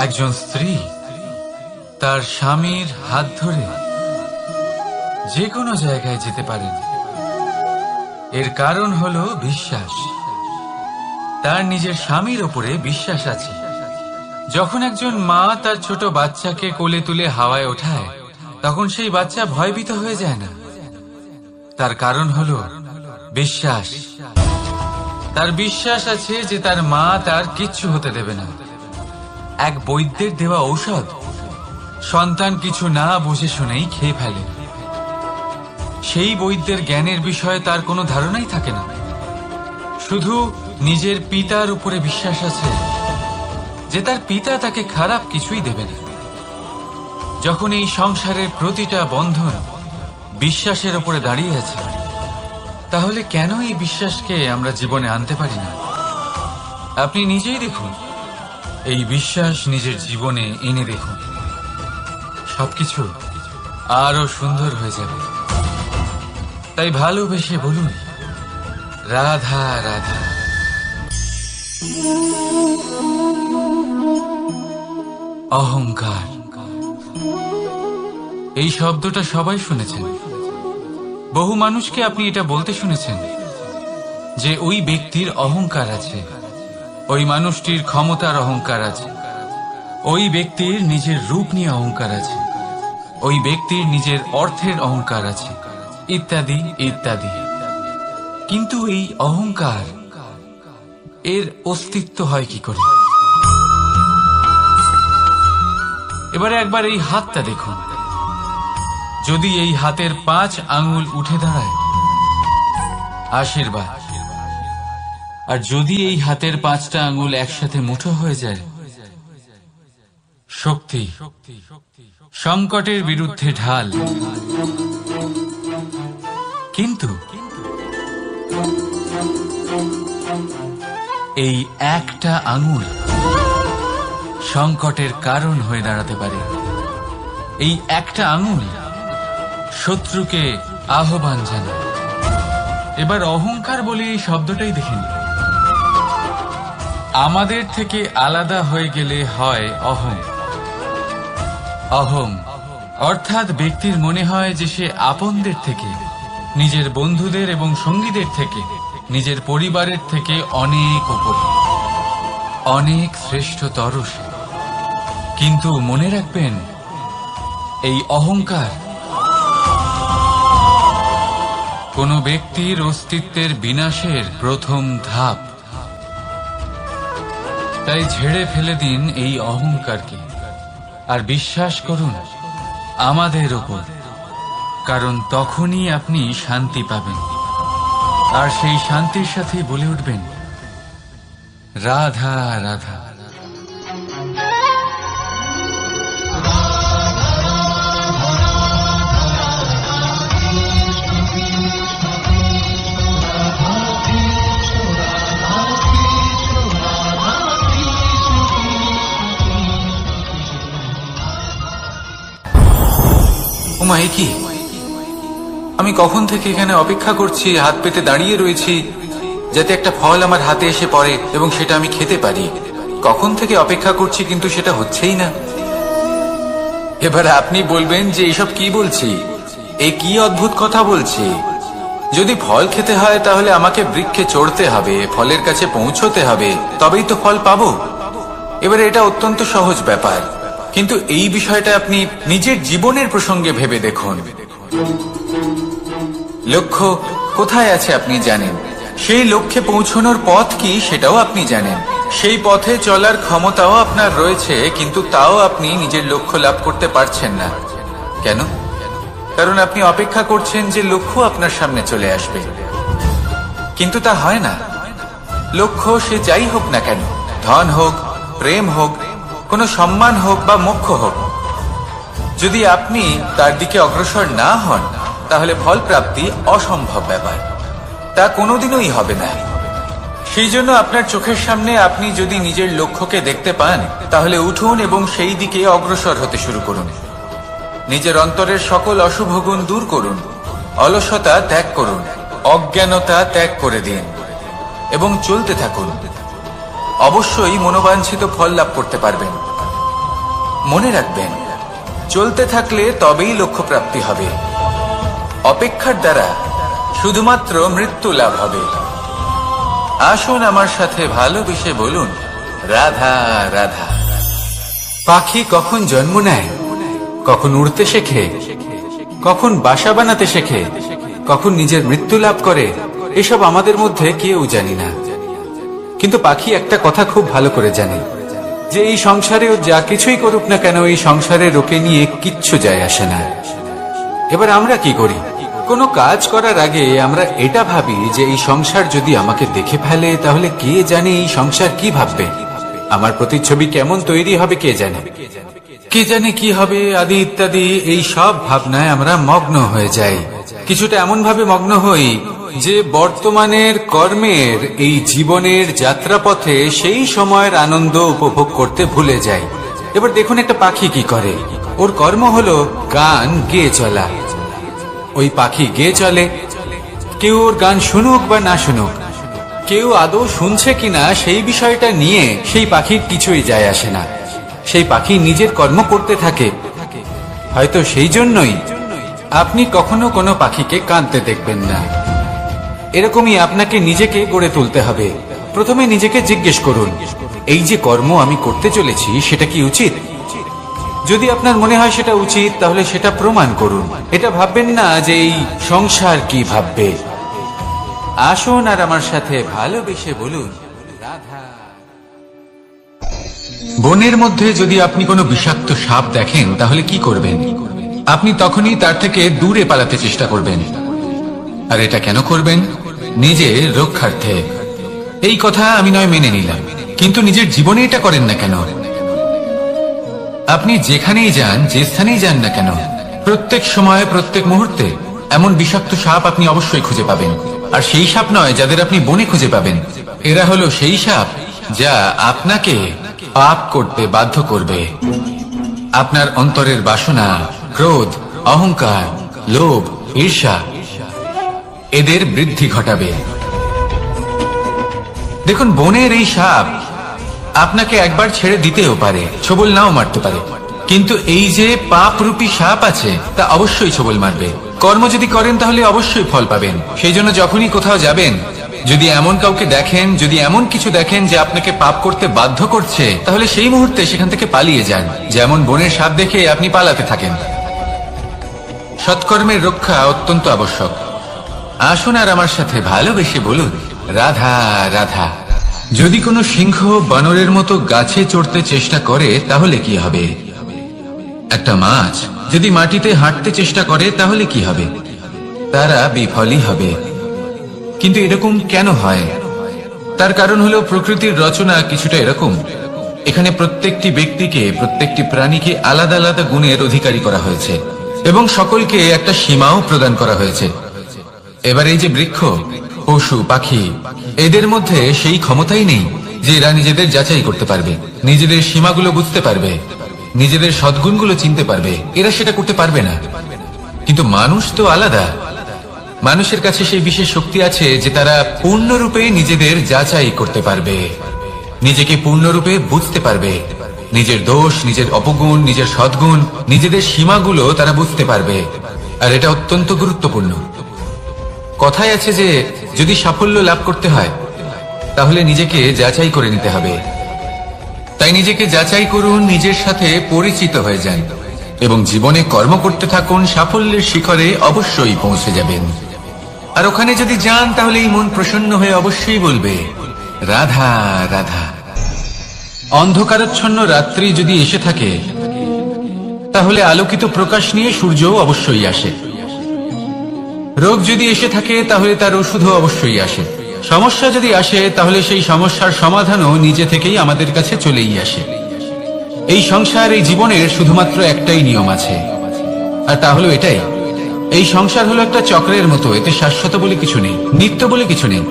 একজন স্ত্রী তার স্বামীর হাত ধরে যে কোনো জায়গায় যেতে পারেন, এর কারণ হলো বিশ্বাস। তার নিজের স্বামীর ওপরে বিশ্বাস আছে। যখন একজন মা তার ছোট বাচ্চাকে কোলে তুলে হাওয়ায় ওঠায়, তখন সেই বাচ্চা ভয়ভীত হয়ে যায় না। তার কারণ হলো বিশ্বাস। তার বিশ্বাস আছে যে তার মা তার কিচ্ছু হতে দেবে না। এক বৈদ্যের দেওয়া ঔষধ সন্তান কিছু না বুঝে শুনেই খেয়ে ফেলে। সেই বৈদ্যের জ্ঞানের বিষয়ে তার কোনো ধারণাই থাকে না। শুধু নিজের পিতার উপরে বিশ্বাস আছে যে তার পিতা তাকে খারাপ কিছুই দেবে না। যখন এই সংসারের প্রতিটা বন্ধন বিশ্বাসের উপরে দাঁড়িয়ে আছে, তাহলে কেন এই বিশ্বাসকে আমরা জীবনে আনতে পারি না? আপনি নিজেই দেখুন, এই বিশ্বাস নিজের জীবনে এনে দেখুন, সবকিছু আরো সুন্দর হয়ে যাবে। তাই ভালোবেসে বলুন, রাধা রাধা। অহংকার, এই শব্দটা সবাই শুনেছেন। বহু মানুষকে আপনি এটা বলতে শুনেছেন যে ওই ব্যক্তির অহংকার আছে, ওই মানুষটির ক্ষমতার অহংকার আছে, ওই ব্যক্তির নিজের রূপ নিয়ে অহংকার আছে, ওই ব্যক্তির নিজের অর্থের অহংকার আছে, ইত্যাদি ইত্যাদি। কিন্তু এই অহংকার, এর অস্তিত্ব হয় কি করে? এবারে একবার এই হাতটা দেখুন। যদি এই হাতের 5 আঙ্গুল উঠে দাঁড়ায়, আশীর্বাদ। আর যদি এই হাতের 5টা আঙ্গুল একসাথে মুঠো হয়ে যায়, শক্তি, সংকটের বিরুদ্ধে ঢাল। কিন্তু এই একটা আঙ্গুল সংকটের কারণ হয়ে দাঁড়াতে পারে। এই একটা আঙ্গুল শত্রুকে আহ্বান জানায়। এবার অহংকার বলে এই শব্দটাই দেখেন। আমাদের থেকে আলাদা হয়ে গেলে হয় অহং। অহং অর্থাৎ ব্যক্তির মনে হয় যে সে আপনদের থেকে, নিজের বন্ধুদের এবং সঙ্গীদের থেকে, নিজের পরিবারের থেকে অনেক উপরে, অনেক শ্রেষ্ঠতর সে। কিন্তু মনে রাখবেন, এই অহংকার কোন ব্যক্তির অস্তিত্বের বিনাশের প্রথম ধাপ। তাই ঝেড়ে ফেলে দিন এই অহংকারকে, আর বিশ্বাস করুন আমাদের ওপর, কারণ তখনই আপনি শান্তি পাবেন। আর সেই শান্তির সাথে বলে উঠবেন, রাধা রাধা। ওমা, এ কি? আমি কখন থেকে এখানে অপেক্ষা করছি, হাত পেতে দাঁড়িয়ে রয়েছি যাতে একটা ফল আমার হাতে এসে পড়ে এবং সেটা আমি খেতে পারি। কখন থেকে অপেক্ষা করছি, কিন্তু সেটা হচ্ছেই না। এবার আপনি বলবেন যে এসব কি বলছি, এ কি অদ্ভুত কথা বলছি। যদি ফল খেতে হয় তাহলে আমাকে বৃক্ষে চড়তে হবে, ফলের কাছে পৌঁছতে হবে, তবেই তো ফল পাবো। এবারে এটা অত্যন্ত সহজ ব্যাপার, কিন্তু এই বিষয়টা আপনি নিজের জীবনের প্রসঙ্গে ভেবে দেখুন। লক্ষ্য কোথায় আছে আপনি জানেন, সেই লক্ষ্যে পৌঁছানোর পথ কি সেটাও আপনি জানেন, সেই পথে চলার ক্ষমতাও আপনার রয়েছে, কিন্তু তাও আপনি নিজের লক্ষ্য লাভ করতে পারছেন না। কেন? কারণ আপনি অপেক্ষা করছেন যে লক্ষ্য আপনার সামনে চলে আসবে, কিন্তু তা হয় না। লক্ষ্য সে যাই হোক না কেন, ধন হোক, প্রেম হোক, কোনো সম্মান হোক বা মোক্ষ হোক, যদি আপনি তার দিকে অগ্রসর না হন তাহলে ফল প্রাপ্তি অসম্ভব ব্যাপার, তা কোনোদিনই হবে না। সেই জন্য আপনার চোখের সামনে আপনি যদি নিজের লক্ষ্যকে দেখতে পান তাহলে উঠুন এবং সেই দিকে অগ্রসর হতে শুরু করুন। নিজের অন্তরের সকল অশুভ গুণ দূর করুন, অলসতা ত্যাগ করুন, অজ্ঞানতা ত্যাগ করে দিন এবং চলতে থাকুন। অবশ্যই মনোবাঞ্ছিত ফল লাভ করতে পারবেন। মনে রাখবেন, চলতে থাকলে তবেই লক্ষ্য প্রাপ্তি হবে। অপেক্ষার দ্বারা শুধুমাত্র মৃত্যু লাভ হবে। আসুন আমার সাথে ভালোবেসে বলুন, রাধা রাধা। পাখি কখন জন্ম নেয়, কখন উড়তে শেখে, কখন বাসা বানাতে শেখে, কখন নিজের মৃত্যু লাভ করে, এসব আমাদের মধ্যে কেউ জানি না। কিন্তু পাখি একটা কথা খুব ভালো করে জানে, যে এই সংসারে ও যা কিছুই করুক না কেন, এই সংসারের ওকে নিয়ে কিচ্ছু যায় আসে না। এবার আমরা কি করি? কোনো কাজ করার আগে আমরা এটা ভাবি যে এই সংসার যদি আমাকে দেখে ফেলে তাহলে কে জানে এই সংসার কি ভাববে, আমার প্রতিচ্ছবি কেমন তৈরি হবে কে জানে, কে জানে কি হবে আদি ইত্যাদি। এই সব ভাবনায় আমরা মগ্ন হয়ে যাই। কিছুটা এমন ভাবে মগ্ন হই যে বর্তমানের কর্মের এই জীবনের যাত্রাপথে সেই সময়ের আনন্দ উপভোগ করতে ভুলে যাই। এবার দেখুন একটা পাখি কি করে, ওর কর্ম হলো গান গেয়ে চলা। ওই পাখি গেয়ে চলে, কেউ ওর গান শুনুক বা না শুনুক, কেউ আদৌ শুনছে কিনা সেই বিষয়টা নিয়ে সেই পাখির কিছুই যায় আসে না। সেই পাখি নিজের কর্ম করতে থাকে। হয়তো সেই জন্যই আপনি কখনো কোনো পাখিকে কাঁদতে দেখবেন না। এরকমই আপনাকে নিজেকে গড়ে তুলতে হবে। প্রথমে নিজেকে জিজ্ঞেস করুন, এই যে কর্ম আমি করতে চলেছি সেটা কি উচিত? যদি আপনার মনে হয় সেটা উচিত তাহলে সেটা প্রমাণ করুন। এটা ভাববেন না যে এই সংসার কি ভাববে। আসুন আর আমার সাথে ভালোবেসে বলুন, রাধা। বনের মধ্যে যদি আপনি কোনো বিষাক্ত সাপ দেখেন তাহলে কি করবেন? আপনি তখনই তার থেকে দূরে পালাতে চেষ্টা করবেন। আর এটা কেন করবেন? নিজের রক্ষার্থে। এই কথা আমি নয় মেনে নিলাম, কিন্তু নিজের জীবনে এটা করেন না কেন? আপনি যেখানেই যান, যে স্থানেই যান না কেন, প্রত্যেক সময়ে প্রত্যেক মুহূর্তে এমন বিষাক্ত সাপ আপনি অবশ্যই খুঁজে পাবেন। আর সেই সাপ নয় যাদের আপনি বনে খুঁজে পাবেন, এরা হলো সেই সাপ যা আপনাকে পাপ করতে বাধ্য করবে। আপনার অন্তরের বাসনা, ক্রোধ, অহংকার, লোভ, ঈর্ষা এদের বৃদ্ধি ঘটাবে। দেখুন, বনের এই সাপ আপনাকে একবার ছেড়ে দিতেও পারে, ছোবল নাও মারতে পারে, কিন্তু এই যে পাপরূপী সাপ আছে তা অবশ্যই ছোবল মারবে। কর্ম যদি করেন তাহলে অবশ্যই ফল পাবেন। সেই জন্য যখনই কোথাও যাবেন, যদি এমন কাউকে দেখেন, যদি এমন কিছু দেখেন যে আপনাকে পাপ করতে বাধ্য করছে, তাহলে সেই মুহূর্তে সেখান থেকে পালিয়ে যান। যেমন বনের সাপ দেখে আপনি পালাতে থাকেন। সৎকর্মের রক্ষা অত্যন্ত আবশ্যক। আসুন আর আমার সাথে ভালোবেসে বলুন, রাধা রাধা। যদি কোনো সিংহ বানরের মতো গাছে চড়তে চেষ্টা করে তাহলে কি হবে? একটা মাছ যদি মাটিতে হাঁটতে চেষ্টা করে তাহলে কি হবে? তারা বিফলই হবে। কিন্তু এরকম কেন হয়? তার কারণ হলো প্রকৃতির রচনা কিছুটা এরকম। এখানে প্রত্যেকটি ব্যক্তিকে, প্রত্যেকটি প্রাণীকে আলাদা আলাদা গুণের অধিকারী করা হয়েছে এবং সকলকে একটা সীমাও প্রদান করা হয়েছে। এবার এই যে বৃক্ষ, পশু, পাখি, এদের মধ্যে সেই ক্ষমতাই নেই যে এরা নিজেদের যাচাই করতে পারবে, নিজেদের সীমাগুলো বুঝতে পারবে, নিজেদের সদ্গুণগুলো চিনতে পারবে। এরা সেটা করতে পারবে না। কিন্তু মানুষ তো আলাদা। মানুষের কাছে সেই বিশেষ শক্তি আছে যে তারা পূর্ণরূপে নিজেদের যাচাই করতে পারবে, নিজেকে পূর্ণরূপে বুঝতে পারবে, নিজের দোষ, নিজের অপগুণ, নিজের সদ্গুণ, নিজেদের সীমাগুলো তারা বুঝতে পারবে। আর এটা অত্যন্ত গুরুত্বপূর্ণ। কথায় আছে যে যদি সাফল্য লাভ করতে হয় তাহলে নিজেকে যাচাই করে নিতে হবে। তাই নিজেকে যাচাই করুন, নিজের সাথে পরিচিত হয়ে যান এবং জীবনে কর্ম করতে থাকুন। সাফল্যের শিখরে অবশ্যই পৌঁছে যাবেন। আর ওখানে যদি যান তাহলে এই মন প্রসন্ন হয়ে অবশ্যই বলবে, রাধা রাধা। অন্ধকারাচ্ছন্ন রাত্রি যদি এসে থাকে, তাহলে আলোকিত প্রকাশ নিয়ে সূর্যও অবশ্যই আসে। রোগ যদি এসে থাকে, তাহলে তার ওষুধও অবশ্যই আসে। সমস্যা যদি আসে, তাহলে সেই সমস্যার সমাধানও নিজে থেকেই আমাদের কাছে চলেই আসে। এই সংসার, এই জীবনের শুধুমাত্র একটাই নিয়ম আছে, আর তা হলো এটাই, এই সংসার হলো একটা চক্রের মতো। এতে শাশ্বত বলে কিছু নেই, নিত্য বলে কিছু নেই,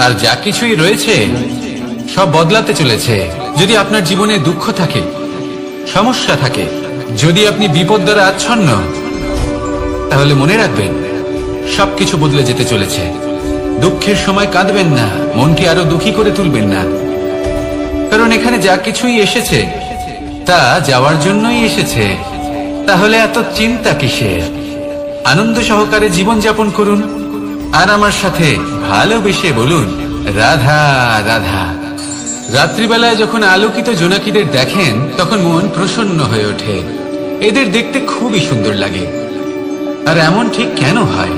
আর যা কিছুই রয়েছে সব বদলাতে চলেছে। যদি আপনার জীবনে দুঃখ থাকে, সমস্যা থাকে, যদি আপনি বিপদ দ্বারা আচ্ছন্ন, তাহলে মনে রাখবেন সবকিছু বদলে যেতে চলেছে। দুঃখের সময় কাঁদবেন না, মনকে আরো দুঃখী করে তুলবেন না, কারণ এখানে যা কিছুই এসেছে তা যাওয়ার জন্যই এসেছে। তাহলে এত চিন্তা কিসের? আনন্দ সহকারে জীবন যাপন করুন, আর আমার সাথে ভালোবেসে বলুন রাধা রাধা। রাত্রিবেলায় যখন আলোকিত জোনাকিদের দেখেন, তখন মন প্রসন্ন হয়ে ওঠে। এদের দেখতে খুবই সুন্দর লাগে। আর এমন ঠিক কেন হয়?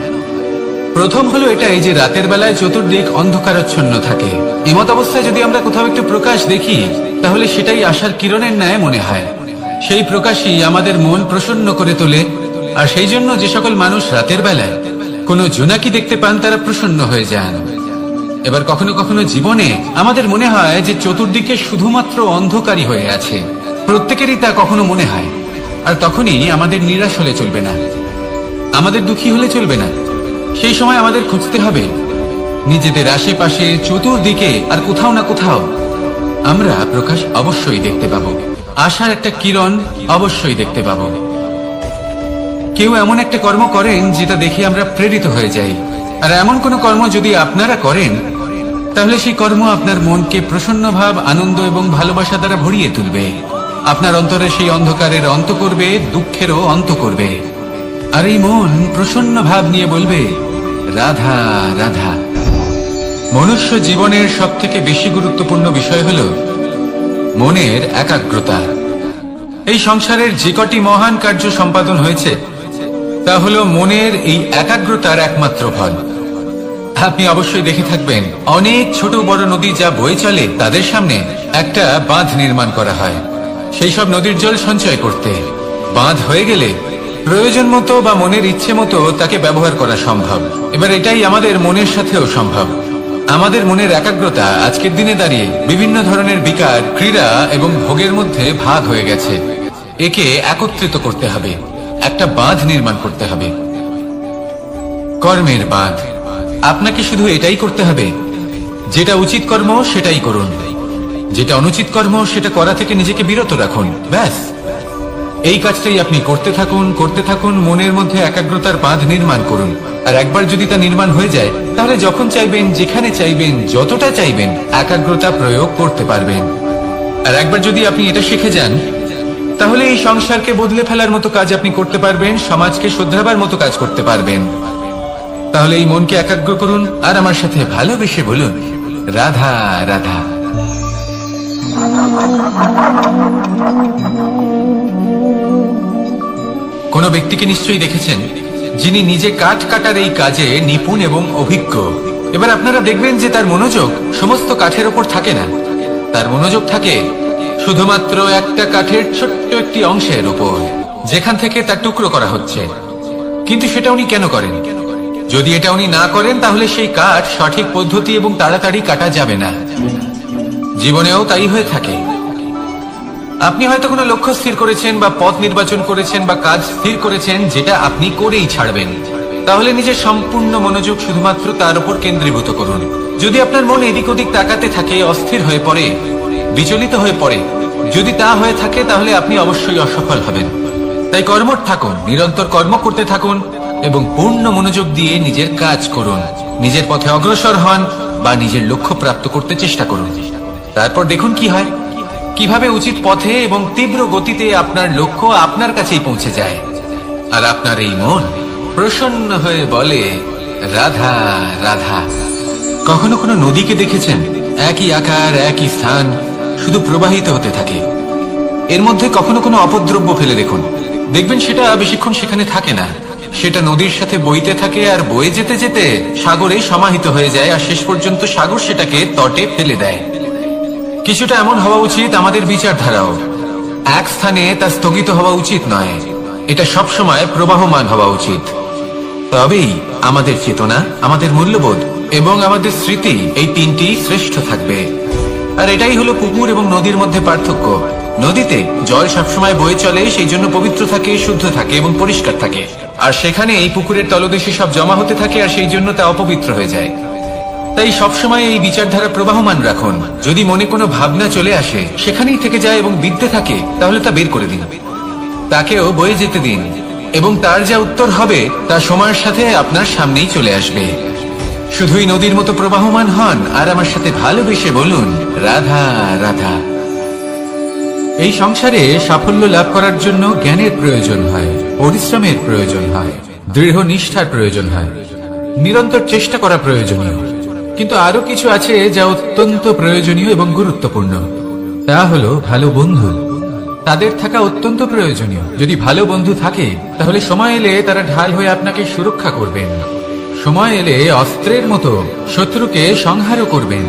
প্রথম হলো এটাই যে রাতের বেলায় চতুর্দিক অন্ধকারাচ্ছন্ন থাকে। এমত অবস্থায় যদি আমরা কোথাও একটু প্রকাশ দেখি, তাহলে সেটাই আশার কিরণের ন্যায় মনে হয়। সেই প্রকাশই আমাদের মন প্রসন্ন করে তোলে। আর সেই জন্য যে সকল মানুষ রাতের বেলায় কোনো জোনাকি দেখতে পান, তারা প্রসন্ন হয়ে যান। এবার কখনো কখনো জীবনে আমাদের মনে হয় যে চতুর্দিকে শুধুমাত্র অন্ধকারই হয়ে আছে। প্রত্যেকেরই তা কখনো মনে হয়। আর তখনই আমাদের নিরাশ হলে চলবে না, আমাদের দুঃখী হলে চলবে না। সেই সময় আমাদের খুঁজতে হবে নিজেদের আশেপাশে, চতুর্দিকে, আর কোথাও না কোথাও আমরা প্রকাশ অবশ্যই দেখতে পাবো। আশার একটা কিরণ অবশ্যই দেখতে পাবো। কেউ এমন একটা কর্ম করেন যেটা দেখে আমরা প্রেরিত হয়ে যাই। আর এমন কোন কর্ম যদি আপনারা করেন, তাহলে সেই কর্ম আপনার মনকে প্রসন্ন ভাব, আনন্দ এবং ভালোবাসা দ্বারা ভরিয়ে তুলবে। আপনার অন্তরে সেই অন্ধকারের অন্ত করবে, দুঃখেরও অন্ত করবে। আর এই মন প্রসন্ন ভাব নিয়ে বলবে রাধা রাধা। মনুষ্য জীবনের সব থেকে বেশি গুরুত্বপূর্ণ বিষয় হল মনের একাগ্রতা। এই সংসারের যে কটি মহান কার্য সম্পাদন হয়েছে, তা হল মনের এই একাগ্রতার একমাত্র ফল। আপনি অবশ্যই দেখে থাকবেন, অনেক ছোট বড় নদী যা বয়ে চলে, তাদের সামনে একটা বাঁধ নির্মাণ করা হয় সেই সব নদীর জল সঞ্চয় করতে। বাঁধ হয়ে গেলে প্রয়োজন মতো বা মনের ইচ্ছে মতো তাকে ব্যবহার করা সম্ভব। এবার এটাই আমাদের মনের সাথেও সম্ভব। আমাদের মনের একাগ্রতা আজকের দিনে দাঁড়িয়ে বিভিন্ন ধরনের বিকার, ক্রীড়া এবং ভোগের মধ্যে ভাগ হয়ে গেছে। একে একত্রিত করতে হবে, একটা বাঁধ নির্মাণ করতে হবে, কর্মের বাঁধ। আপনাকে শুধু এটাই করতে হবে, যেটা উচিত কর্ম সেটাই করুন, যেটা অনুচিত কর্ম সেটা করা থেকে নিজেকে বিরত রাখুন। ব্যাস, এই কাজটাই আপনি করতে থাকুন, করতে থাকুন। মনের মধ্যে একাগ্রতার বাঁধ নির্মাণ করুন। আর একবার যদি তা নির্মাণ হয়ে যায়, তাহলে যখন চাইবেন, যেখানে চাইবেন, যতটা চাইবেন, একাগ্রতা প্রয়োগ করতে পারবেন। আর একবার যদি আপনি এটা শিখে যান, তাহলে এই সংসারকে বদলে ফেলার মতো কাজ আপনি করতে পারবেন, সমাজকে শুধরাবার মতো কাজ করতে পারবেন। তাহলে এই মনকে একাগ্র করুন, আর আমার সাথে ভালোবেসে বলুন রাধা রাধা। কোন ব্যক্তিকে নিশ্চয়ই দেখেছেন যিনি নিজে কাঠ কাটার এই কাজে নিপুণ এবং অভিজ্ঞ। এবার আপনারা দেখবেন যে তার মনোযোগ সমস্ত কাঠের ওপর থাকে না, তার মনোযোগ থাকে শুধুমাত্র একটা কাঠের ছোট্ট একটি অংশের উপর, যেখান থেকে তার টুকরো করা হচ্ছে। কিন্তু সেটা উনি কেন করেন? যদি এটা উনি না করেন, তাহলে সেই কাঠ সঠিক পদ্ধতি এবং তাড়াতাড়ি কাটা যাবে না। জীবনেও তাই হয়ে থাকে। আপনি হয়তো কোনো লক্ষ্য স্থির করেছেন, বা পথ নির্বাচন করেছেন, বা কাজ স্থির করেছেন যেটা আপনি করেই ছাড়বেন। তাহলে নিজের সম্পূর্ণ মনোযোগ শুধুমাত্র তার উপর কেন্দ্রীভূত করুন। যদি আপনার মন এদিক ওদিক তাকাতে থাকে, অস্থির হয়ে পড়ে, বিচলিত হয়ে পড়ে, যদি তা হয়ে থাকে, তাহলে আপনি অবশ্যই অসফল হবেন। তাই কর্মঠ থাকুন, নিরন্তর কর্ম করতে থাকুন এবং পূর্ণ মনোযোগ দিয়ে নিজের কাজ করুন। নিজের পথে অগ্রসর হন বা নিজের লক্ষ্য প্রাপ্ত করতে চেষ্টা করুন। তারপর দেখুন কি হয়, কিভাবে উচিত পথে এবং তীব্র গতিতে আপনার লক্ষ্য আপনার কাছেই পৌঁছে যায়। আর আপনার এই মন প্রসন্ন হয়ে বলে রাধা রাধা। কখনো কোনো নদীকে দেখেছেন? একই আকার, একই স্থান, শুধু প্রবাহিত হতে থাকে। এর মধ্যে কখনো কোনো অপদ্রব্য ফেলে দেখুন, দেখবেন সেটা বেশিক্ষণ সেখানে থাকে না। সেটা নদীর সাথে বইতে থাকে, আর বয়ে যেতে যেতে সাগরে সমাহিত হয়ে যায়, আর শেষ পর্যন্ত সাগর সেটাকে তটে ফেলে দেয়। কিছুটা এমন হওয়া উচিত আমাদের বিচারধারাও। এক স্থানে তা স্থগিত হওয়া উচিত নয়, এটা সবসময় প্রবাহমান হওয়া উচিত। তবেই আমাদের চেতনা, আমাদের মূল্যবোধ এবং আমাদের স্মৃতি এই তিনটি শ্রেষ্ঠ থাকবে। আর এটাই হলো পুকুর এবং নদীর মধ্যে পার্থক্য। নদীতে জল সবসময় বয়ে চলে, সেই জন্য পবিত্র থাকে, শুদ্ধ থাকে এবং পরিষ্কার থাকে। আর সেখানে এই পুকুরের তলদেশে সব জমা হতে থাকে, আর সেই জন্য তা অপবিত্র হয়ে যায়। তাই সবসময় এই বিচারধারা প্রবাহমান রাখুন। যদি মনে কোনো ভাবনা চলে আসে, সেখানেই থেকে যায় এবং বিদ্যে থাকে, তাহলে তা বের করে দিন, তাকেও বয়ে যেতে দিন, এবং তার যা উত্তর হবে তা সময়ের সাথে আপনার সামনেই চলে আসবে। শুধুই নদীর মতো প্রবাহমান হন আর আমার সাথে ভালোবেসে বলুন, রাধা রাধা। এই সংসারে সাফল্য লাভ করার জন্য জ্ঞানের প্রয়োজন হয়, পরিশ্রমের প্রয়োজন হয়, দৃঢ় নিষ্ঠার প্রয়োজন হয়, নিরন্তর চেষ্টা করা প্রয়োজনীয়। কিন্তু আরো কিছু আছে যা অত্যন্ত প্রয়োজনীয় এবং গুরুত্বপূর্ণ। তা হলো ভালো বন্ধু। তাদের থাকা অত্যন্ত প্রয়োজনীয়। যদি ভালো বন্ধু থাকে, তাহলে সময় এলে তারা ঢাল হয়ে আপনাকে সুরক্ষা করবেন। সময় এলে অস্ত্রের মতো শত্রুকে সংহারও করবেন।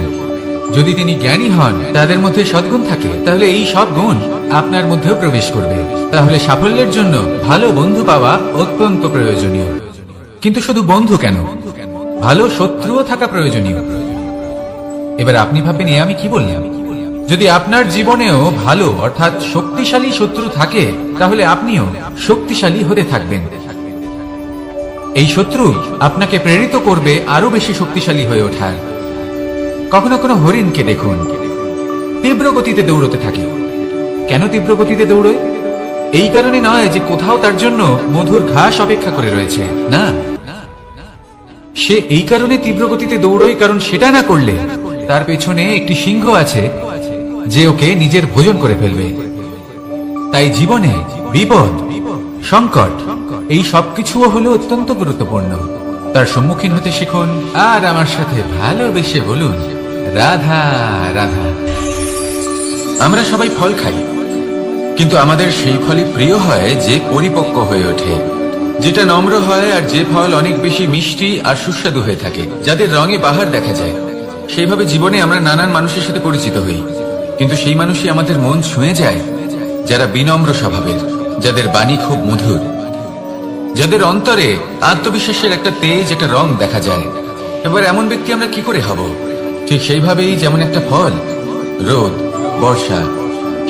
যদি তিনি জ্ঞানী হন, তাদের মধ্যে সদ্গুণ থাকে, তাহলে এই সব গুণ আপনার মধ্যেও প্রবেশ করবে। তাহলে সাফল্যের জন্য ভালো বন্ধু পাওয়া অত্যন্ত প্রয়োজনীয়। কিন্তু শুধু বন্ধু কেন, ভালো শত্রুও থাকা প্রয়োজনীয়। এবার আপনি ভাববেন, আমি কি বললাম? যদি আপনার জীবনেও ভালো অর্থাৎ শক্তিশালী শত্রু থাকে, তাহলে আপনিও শক্তিশালী হতে থাকবেন। এই শত্রু আপনাকে প্রেরিত করবে আরো বেশি শক্তিশালী হয়ে ওঠার। কখনো কোনো হরিণকে দেখুন, তীব্র গতিতে দৌড়তে থাকে। কেন তীব্র গতিতে দৌড়য়? এই কারণে নয় যে কোথাও তার জন্য মধুর ঘাস অপেক্ষা করে রয়েছে, না। সে এই কারণে তীব্র গতিতে দৌড়য় কারণ সেটা না করলে তার পেছনে একটি সিংহ আছে যে ওকে নিজের ভোজন করে ফেলবে। তাই জীবনে বিপদ, সংকট, এই সবকিছুও হলো অত্যন্ত গুরুত্বপূর্ণ। তার সম্মুখীন হতে শিখুন আর আমার সাথে ভালোবেসে বলুন, রাধা রাধা। আমরা সবাই ফল খাই, কিন্তু আমাদের সেই ফলই প্রিয় হয় যে পরিপক্ক হয়ে ওঠে, যেটা নম্র হয়, আর যে ফল অনেক বেশি মিষ্টি আর সুস্বাদু হয়ে থাকে, যাদের রঙে বাহার দেখা যায়। সেইভাবে জীবনে আমরা নানান মানুষের সাথে পরিচিত হই, কিন্তু সেই মানুষই আমাদের মন ছুঁয়ে যায় যারা বিনম্র স্বভাবের, যাদের বাণী খুব মধুর, যাদের অন্তরে আত্মবিশ্বাসের একটা তেজ, একটা রং দেখা যায়। এবার এমন ব্যক্তি আমরা কি করে হব? ঠিক সেইভাবেই যেমন একটা ফল রোদ, বর্ষা,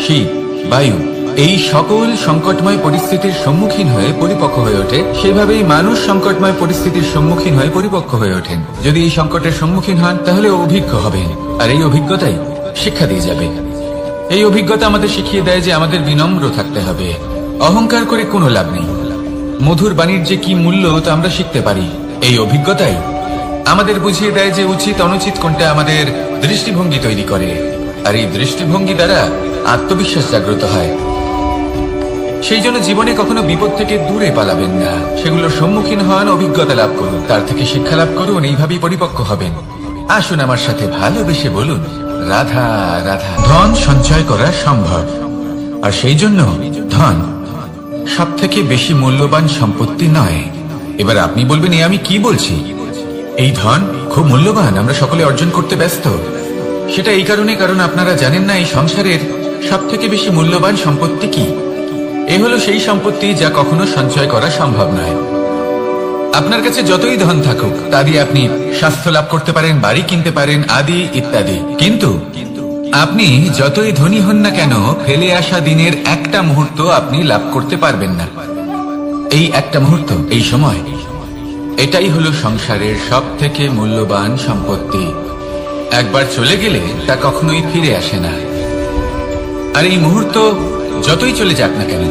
শীত, বায়ু, এই সকল সংকটময় পরিস্থিতির সম্মুখীন হয়ে পরিপক্ক হয়ে ওঠে, সেইভাবেই মানুষ সংকটময় পরিস্থিতির সম্মুখীন হয়ে পরিপক্ক হয়ে ওঠেন। যদি এই সংকটের সম্মুখীন হন, তাহলে অভিজ্ঞ হবেন, আর এই অভিজ্ঞতাই শিক্ষা দিয়ে যাবে। এই অভিজ্ঞতা আমাদের শিখিয়ে দেয় যে আমাদের বিনম্র থাকতে হবে। অহংকার করে কোনো লাভ নেই। মধুর বাণীর যে কি মূল্য তা আমরা শিখতে পারি। এই অভিজ্ঞতাই আমাদের বুঝিয়ে দেয় যে উচিত অনুচিত কোনটা, আমাদের দৃষ্টিভঙ্গি তৈরি করে, আর এই দৃষ্টিভঙ্গি দ্বারা আত্মবিশ্বাস জাগ্রত হয়। সেই জন্য জীবনে কখনো বিপদ থেকে দূরে পালাবেন না, সেগুলোর সম্মুখীন হন, অভিজ্ঞতা লাভ করুন, তার থেকে শিক্ষা লাভ করুন, এইভাবেই পরিপক্ক হবেন। আসুন আমার সাথে ভালোবেসে বলুন, রাধা রাধা। ধন সঞ্চয় করা সম্ভব, আর সেই জন্য ধন সব থেকে বেশি মূল্যবান সম্পত্তি নয়। এবার আপনি বলবেন, আমি কি বলছি? এই ধন খুব মূল্যবান, আমরা সকলে অর্জন করতে ব্যস্ত। সেটা এই কারণে, কারণ আপনারা জানেন না এই সংসারের সব থেকে বেশি মূল্যবান সম্পত্তি কি। এ হলো সেই সম্পত্তি যা কখনো সঞ্চয় করা সম্ভব নয়। আপনার কাছে যতই ধন থাকুক, তা দিয়ে আপনি স্বাস্থ্য লাভ করতে পারেন, বাড়ি কিনতে পারেন, আদি ইত্যাদি। কিন্তু আপনি যতই ধনী হন না কেন, ফেলে আসা দিনের একটা মুহূর্ত আপনি লাভ করতে পারবেন না। এই একটা মুহূর্ত, এই সময়, এটাই হলো সংসারের সব থেকে মূল্যবান সম্পত্তি। একবার চলে গেলে তা কখনোই ফিরে আসে না। আর এই মুহূর্ত যতই চলে যাক না কেন,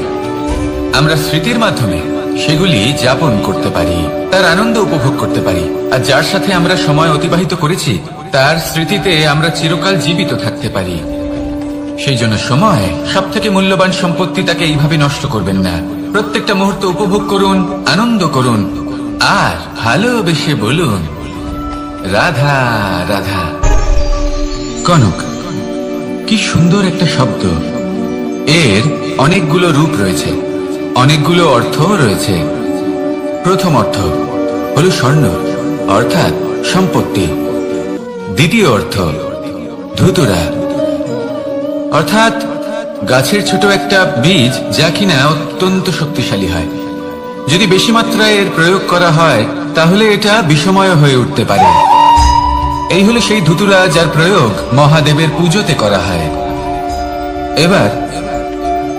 আমরা স্মৃতির মাধ্যমে সেগুলি যাপন করতে পারি, তার আনন্দ উপভোগ করতে পারি। আর যার সাথে আমরা সময় অতিবাহিত করেছি, তার স্মৃতিতে আমরা চিরকাল জীবিত থাকতে পারি। সেই জন্য সময় সব থেকে মূল্যবান সম্পত্তি, তাকে এইভাবে নষ্ট করবেন না। প্রত্যেকটা মুহূর্ত উপভোগ করুন, আনন্দ করুন, আর ভালোবেসে বলুন, রাধা রাধা। কনক, কি সুন্দর একটা শব্দ। এর অনেকগুলো রূপ রয়েছে, অনেকগুলো অর্থও রয়েছে। প্রথম অর্থ হলো স্বর্ণ, অর্থাৎ সম্পত্তি। দ্বিতীয় অর্থ ধুতুরা, অর্থাৎ গাছের ছোট একটা বীজ যা কিনা অত্যন্ত শক্তিশালী হয়। যদি বেশি মাত্রায় এর প্রয়োগ করা হয় তাহলে এটা বিষময় হয়ে উঠতে পারে। এই হলো সেই ধুতুরা যার প্রয়োগ মহাদেবের পুজোতে করা হয়। এবার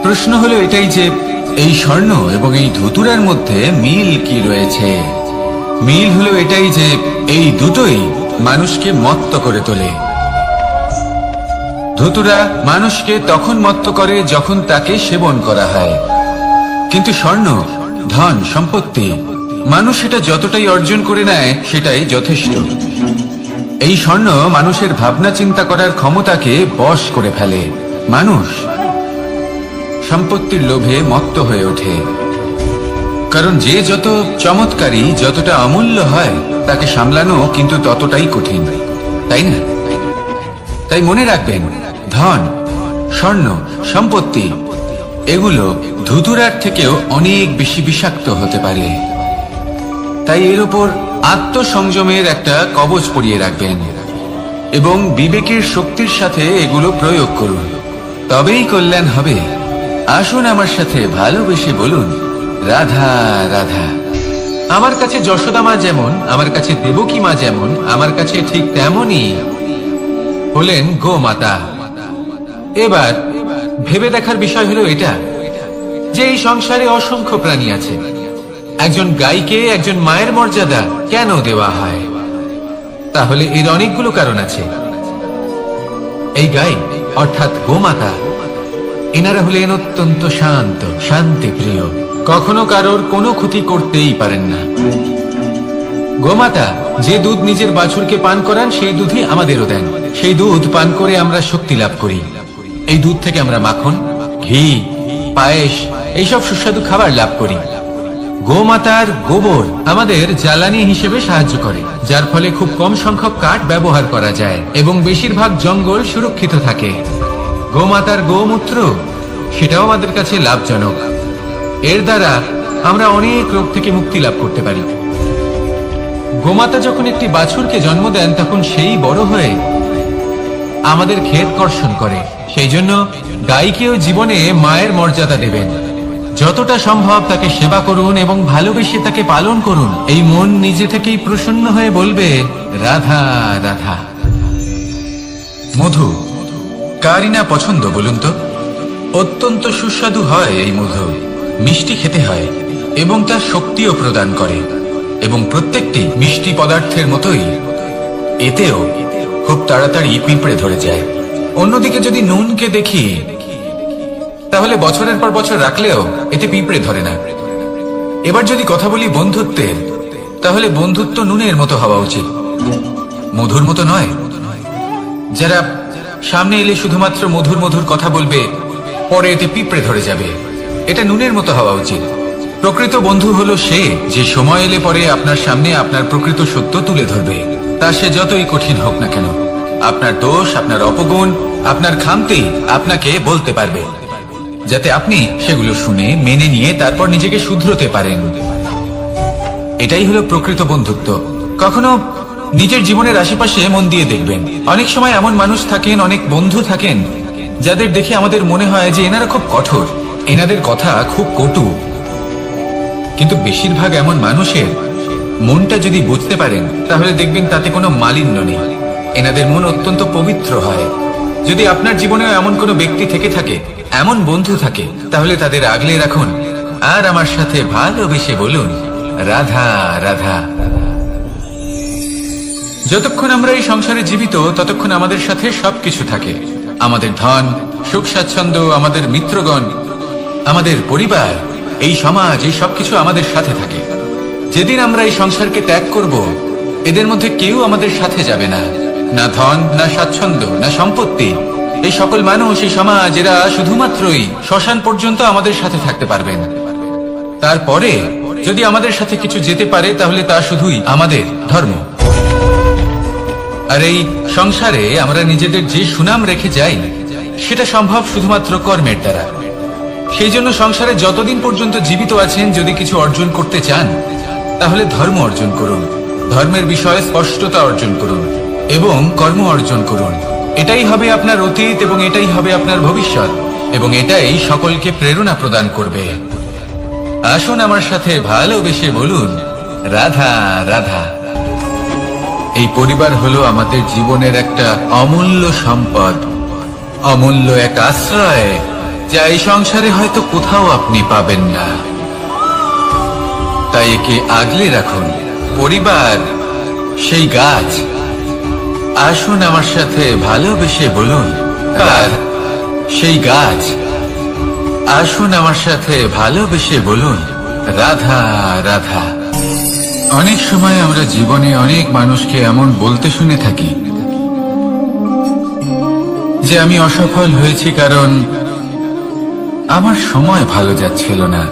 প্রশ্ন হলো এটাই যে এই স্বর্ণ এবং এই ধুতুরার মধ্যে মিল কি রয়েছে। মিল হলো এটাই যে এই দুটোই মানুষকে মত্ত করে তোলে। ধুতুরা মানুষকে তখন মত্ত করে যখন তাকে সেবন করা হয়, কিন্তু স্বর্ণ, ধন, সম্পত্তি মানুষ সেটা যতটাই অর্জন করে নেয় সেটাই যথেষ্ট। এই স্বর্ণ মানুষের ভাবনা চিন্তা করার ক্ষমতাকে বশ করে ফেলে। মানুষ সম্পত্তির লোভে মত্ত হয়ে ওঠে, কারণ যে যত চমৎকারী, যতটা অমূল্য হয় তাকে সামলানো কিন্তু ততটাই কঠিন, তাই না? তাই মনে রাখবেন, ধন, স্বর্ণ, সম্পত্তি এগুলো ধুতুরার থেকেও অনেক বেশি বিষাক্ত হতে পারে। তাই এর উপর আত্মসংযমের একটা কবচ পরিয়ে রাখবেন এবং বিবেকের শক্তির সাথে এগুলো প্রয়োগ করুন, তবেই কল্যাণ হবে। আসুন আমার সাথে ভালোবেসে বলুন, রাধা রাধা। আমার কাছে যশোদা মা যেমন, আমার কাছে দেবকী মা যেমন, আমার কাছে ঠিক তেমনই হলেন গোমাতা। এবার ভেবে দেখার বিষয় হলো এটা যে এই সংসারে অসংখ্য প্রাণী আছে, একজন গাইকে একজন মায়ের মর্যাদা কেন দেওয়া হয়? তাহলে এর অনেকগুলো কারণ আছে। এই গাই অর্থাৎ গোমাতা, এনারা হলেন অত্যন্ত শান্ত, শান্তিপ্রিয়, কখনো কারোর কোনো ক্ষতি করতেই পারেন না। গোমাতা যে দুধ নিজের বাছুরকে পান করান সেই দুধই আমাদেরও দেন। সেই দুধ পান করে আমরা শক্তি লাভ করি। এই দুধ থেকে আমরা মাখন, ঘি, পায়েস এইসব সুস্বাদু খাবার লাভ করি। গোমাতার গোবর আমাদের জ্বালানি হিসেবে সাহায্য করে, যার ফলে খুব কম সংখ্যক কাঠ ব্যবহার করা যায় এবং বেশিরভাগ জঙ্গল সুরক্ষিত থাকে। গোমাতার গোমূত্র সেটাও আমাদের কাছে লাভজনক। এর দ্বারা আমরা অনেক রোগ থেকে মুক্তি লাভ করতে পারি। গোমাতা যখন একটি বাছুরকে জন্ম দেন তখন সেই বড় হয়ে আমাদের ক্ষেত কর্ষণ করে। সেই জন্য গাইকেও জীবনে মায়ের মর্যাদা দেবেন। যতটা সম্ভব তাকে সেবা করুন এবং ভালোবেসে তাকে পালন করুন। এই মন নিজে থেকেই প্রসন্ন হয়ে বলবে, রাধা রাধা। মধু কারই না পছন্দ বলুন তো? অত্যন্ত সুস্বাদু হয় এই মধু, মিষ্টি খেতে হয় এবং তার শক্তিও প্রদান করে। এবং প্রত্যেকটি মিষ্টি পদার্থের মতোই এতেও খুব তাড়াতাড়ি পিঁপড়ে ধরে যায়। অন্যদিকে যদি নুনকে দেখি তাহলে বছরের পর বছর রাখলেও এতে পিঁপড়ে ধরে না। এবার যদি কথা বলি বন্ধুত্বের, তাহলে বন্ধুত্ব নুনের মতো হওয়া উচিত, মধুর মতো নয়। যারা সামনে এলে শুধুমাত্র মধুর মধুর কথা বলবে, পরে এতে পিঁপড়ে ধরে যাবে, এটা নুনের মতো হওয়া উচিত। প্রকৃত বন্ধু হলো সে যে সময় এলে পরে আপনার সামনে আপনার প্রকৃত সত্য তুলে ধরবে, তা সে যতই কঠিন হোক না কেন। আপনার দোষ, আপনার অপগুণ, আপনার খামতি আপনাকে বলতে পারবে, যাতে আপনি সেগুলো শুনে মেনে নিয়ে তারপর নিজেকে শুধরোতে পারেন। এটাই হলো প্রকৃত বন্ধুত্ব। কখনো নিজের জীবনের আশেপাশে মন দিয়ে দেখবেন, অনেক সময় এমন মানুষ থাকেন, অনেক বন্ধু থাকেন যাদের দেখে আমাদের মনে হয় যে এনারা খুব কঠোর, এনাদের কথা খুব কটু। কিন্তু বেশিরভাগ এমন মানুষের মনটা যদি বুঝতে পারেন তাহলে দেখবেন তাতে কোনো মালিন্য নেই, এনাদের মন অত্যন্ত পবিত্র হয়। যদি আপনার জীবনেও এমন কোনো ব্যক্তি থেকে থাকে, এমন বন্ধু থাকে, তাহলে তাদের আগলে রাখুন আর আমার সাথে ভালোবেসে বলুন, রাধা রাধা। যতক্ষণ আমরা এই সংসারে জীবিত ততক্ষণ আমাদের সাথে সবকিছু থাকে, আমাদের ধন, সুখ স্বাচ্ছন্দ্য, আমাদের মিত্রগণ, আমাদের পরিবার, এই সমাজ, এই সবকিছু আমাদের সাথে থাকে। যেদিন আমরা এই সংসারকে ত্যাগ করব, এদের মধ্যে কেউ আমাদের সাথে যাবে না, না ধন, না স্বাচ্ছন্দ্য, না সম্পত্তি। এই সকল মানুষ, এই সমাজ, এরা শুধুমাত্রই শ্মশান পর্যন্ত আমাদের সাথে থাকতে পারবেন। তারপরে যদি আমাদের সাথে কিছু যেতে পারে তাহলে তা শুধুই আমাদের ধর্ম। আর এই সংসারে আমরা নিজেদের যে সুনাম রেখে যাই সেটা সম্ভব শুধুমাত্র কর্মের দ্বারা। সেই জন্য সংসারে যতদিন পর্যন্ত জীবিত আছেন, যদি কিছু অর্জন করতে চান তাহলে ধর্ম অর্জন করুন, ধর্মের বিষয়ে স্পষ্টতা অর্জন করুন এবং কর্ম অর্জন করুন। এটাই হবে আপনার অতীত এবং এটাই হবে আপনার ভবিষ্যৎ, এবং এটাই সকলকে প্রেরণা প্রদান করবে। আসুন আমার সাথে ভালোবেসে বলুন, রাধা রাধা। এই পরিবার হলো আমাদের জীবনের একটা অমূল্য সম্পদ, অমূল্য এক আশ্রয়, যা এই সংসারে হয়তো কোথাও আপনি পাবেন না। তাই একে আগলে রাখুন। পরিবার সেই গাছ। আসুন আমার সাথে ভালোবেসে বলুন, আর সেই গাছ। আসুন আমার সাথে ভালোবেসে বলুন, রাধা রাধা। অনেক সময় আমরা জীবনে অনেক মানুষকে এমন বলতে শুনে থাকি যে আমি অসফল হয়েছি কারণ আমার সময় ভালো যাচ্ছিল না।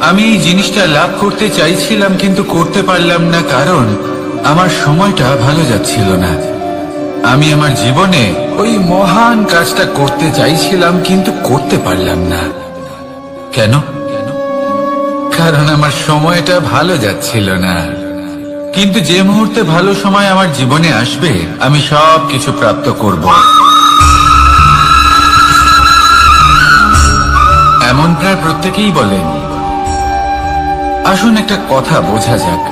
আমি এই জিনিসটা লাভ করতে চাইছিলাম কিন্তু করতে পারলাম না কারণ আমার সময়টা ভালো যাচ্ছিল না। আমি আমার জীবনে ওই মহান কাজটা করতে চাইছিলাম কিন্তু করতে পারলাম না। কেন? কারণ আমার সময়টা ভালো যাচ্ছিল না। কিন্তু যে মুহূর্তে ভালো সময় আমার জীবনে আসবে, আমি সব কিছু প্রাপ্ত করব। এমন প্রায় প্রত্যেকেই বলেন। আসুন একটা কথা বোঝা যাক।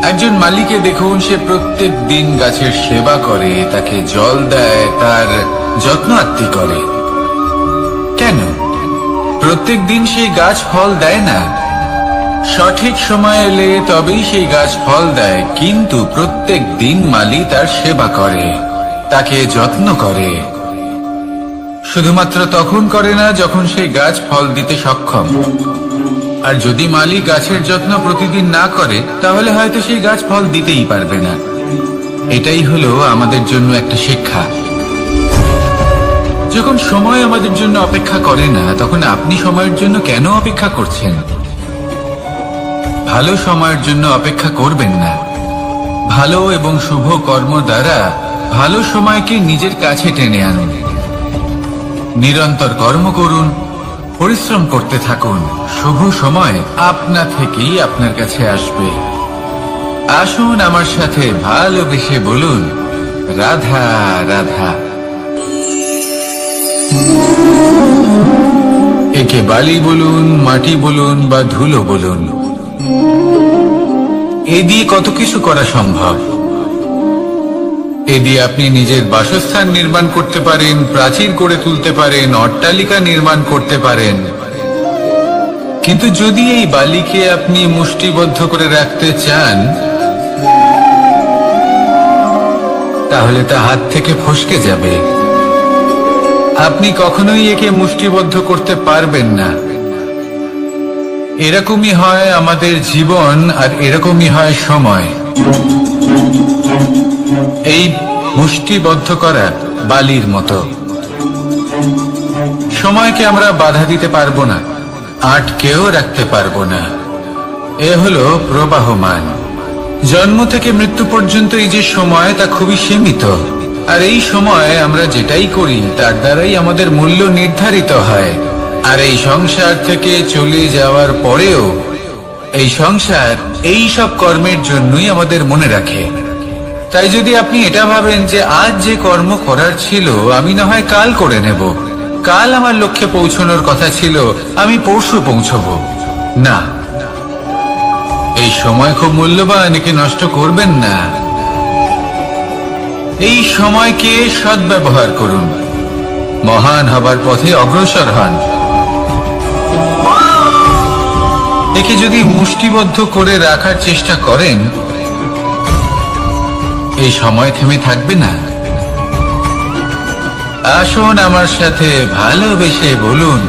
একজন মালিকে দেখুন, সে প্রত্যেক দিন গাছের সেবা করে, তাকে জল দেয়, তার যত্ন আত্তি করে। কেন? প্রত্যেক দিন সেই গাছ ফল দেয় না। সঠিক সময় এলে তবেই সেই গাছ ফল দেয়, কিন্তু প্রত্যেক দিন মালি তার সেবা করে, তাকে যত্ন করে। শুধুমাত্র তখন করে না যখন সেই গাছ ফল দিতে সক্ষম। আর যদি মালি গাছের যত্ন প্রতিদিন না করে, তাহলে হয়তো সেই গাছ ফল দিতেই পারবে না। এটাই হলো আমাদের জন্য একটা শিক্ষা। যখন সময় আমাদের জন্য অপেক্ষা করে না, তখন আপনি সময়ের জন্য কেন অপেক্ষা করছেন? ভালো সময়ের জন্য অপেক্ষা করবেন না। ভালো এবং শুভ কর্ম দ্বারা ভালো সময়কে নিজের কাছে টেনে আনুন। নিরন্তর কর্ম করুন, পরিশ্রম করতে থাকুন। শুভ সময় আপনা থেকেই আপনার কাছে আসবে। আসুন আমার সাথে ভালোবেসে বলুন, রাধা রাধা। একে বালি বলুন, মাটি বলুন বা ধুলো বলুন, এ দিয়ে কত কিছু করা সম্ভব। এ দিয়ে আপনি নিজের বাসস্থান নির্মাণ করতে পারেন, প্রাচীর করে তুলতে পারেন, অট্টালিকা নির্মাণ করতে পারেন। কিন্তু যদি এই বালিকে আপনি মুষ্টিবদ্ধ করে রাখতে চান, তাহলে তা হাত থেকে ফসকে যাবে। আপনি কখনোই একে মুষ্টিবদ্ধ করতে পারবেন না। এরকমই হয় আমাদের জীবন, আর এরকমই হয় সময়। এই মুষ্টিবদ্ধ করা বালির মতো। সময়কে আমরা বাধা দিতে পারবো না, আটকেও রাখতে পারবো না। এ হলো প্রবাহমান। জন্ম থেকে মৃত্যু পর্যন্ত এই যে সময়, তা খুবই সীমিত। আর এই সময় আমরা যেটাই করি তার দ্বারাই আমাদের মূল্য নির্ধারিত হয়। আর এই সংসার থেকে চলে যাওয়ার পরেও এই সংসার এই সব কর্মের জন্যই আমাদের মনে রাখে। তাই যদি আপনি এটা ভাবেন যে আজ যে কর্ম করার ছিল আমি না হয় কাল করে নেব, কাল আমার লক্ষ্যে পৌঁছানোর কথা ছিল আমি পরশু পৌঁছবো, না, এই সময় খুব মূল্যবান, একে নষ্ট করবেন না। এই সময়কে সদ্ব্যবহার করুন, মহান হবার পথে অগ্রসর হন। একে যদি মুষ্টিবদ্ধ করে রাখার চেষ্টা করেন, এই সময় থেমে থাকবে না। আসুন আমার সাথে ভালোবেসে বলুন,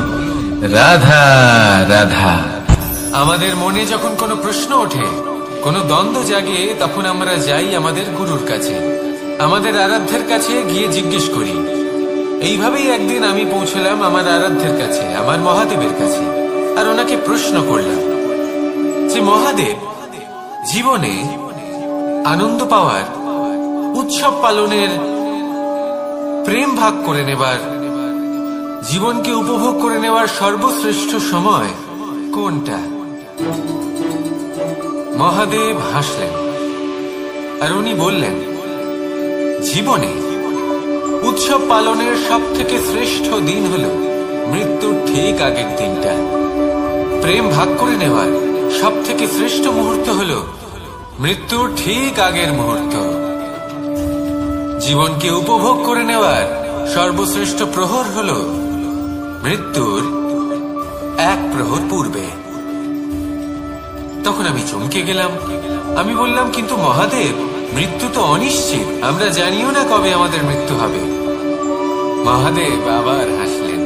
রাধা রাধা। আমাদের মনে যখন কোনো প্রশ্ন ওঠে, কোনো দ্বন্দ্ব জাগে, তখন আমরা যাই আমাদের গুরুর কাছে, আমাদের আরাধ্যের কাছে গিয়ে জিজ্ঞেস করি। এইভাবেই একদিন আমি পৌঁছলাম আমার আরাধ্যের কাছে, আমার মহাদেবের কাছে, আর ওনাকে প্রশ্ন করলাম যে মহাদেব, জীবনে আনন্দ পাওয়ার, উৎসব পালনের, প্রেম ভাগ করে নেবার, জীবনকে উপভোগ করে নেওয়ার সর্বশ্রেষ্ঠ সময় কোনটা? মহাদেব হাসলেন আর উনি বললেন, জীবনে উৎসব পালনের সব থেকে শ্রেষ্ঠ দিন হল মৃত্যুর ঠিক আগের দিনটা। প্রেম ভাগ করে নেওয়ার সব থেকে শ্রেষ্ঠ মুহূর্ত হল মৃত্যুর ঠিক আগের মুহূর্ত। জীবনকে উপভোগ করে নেওয়ার সর্বশ্রেষ্ঠ প্রহর হল মৃত্যুর এক প্রহর পূর্বে। তখন আমি চমকে গেলাম। আমি বললাম, কিন্তু মহাদেব, মৃত্যু তো অনিশ্চিত, আমরা জানিও না কবে আমাদের মৃত্যু হবে। মহাদেব আবার হাসলেন।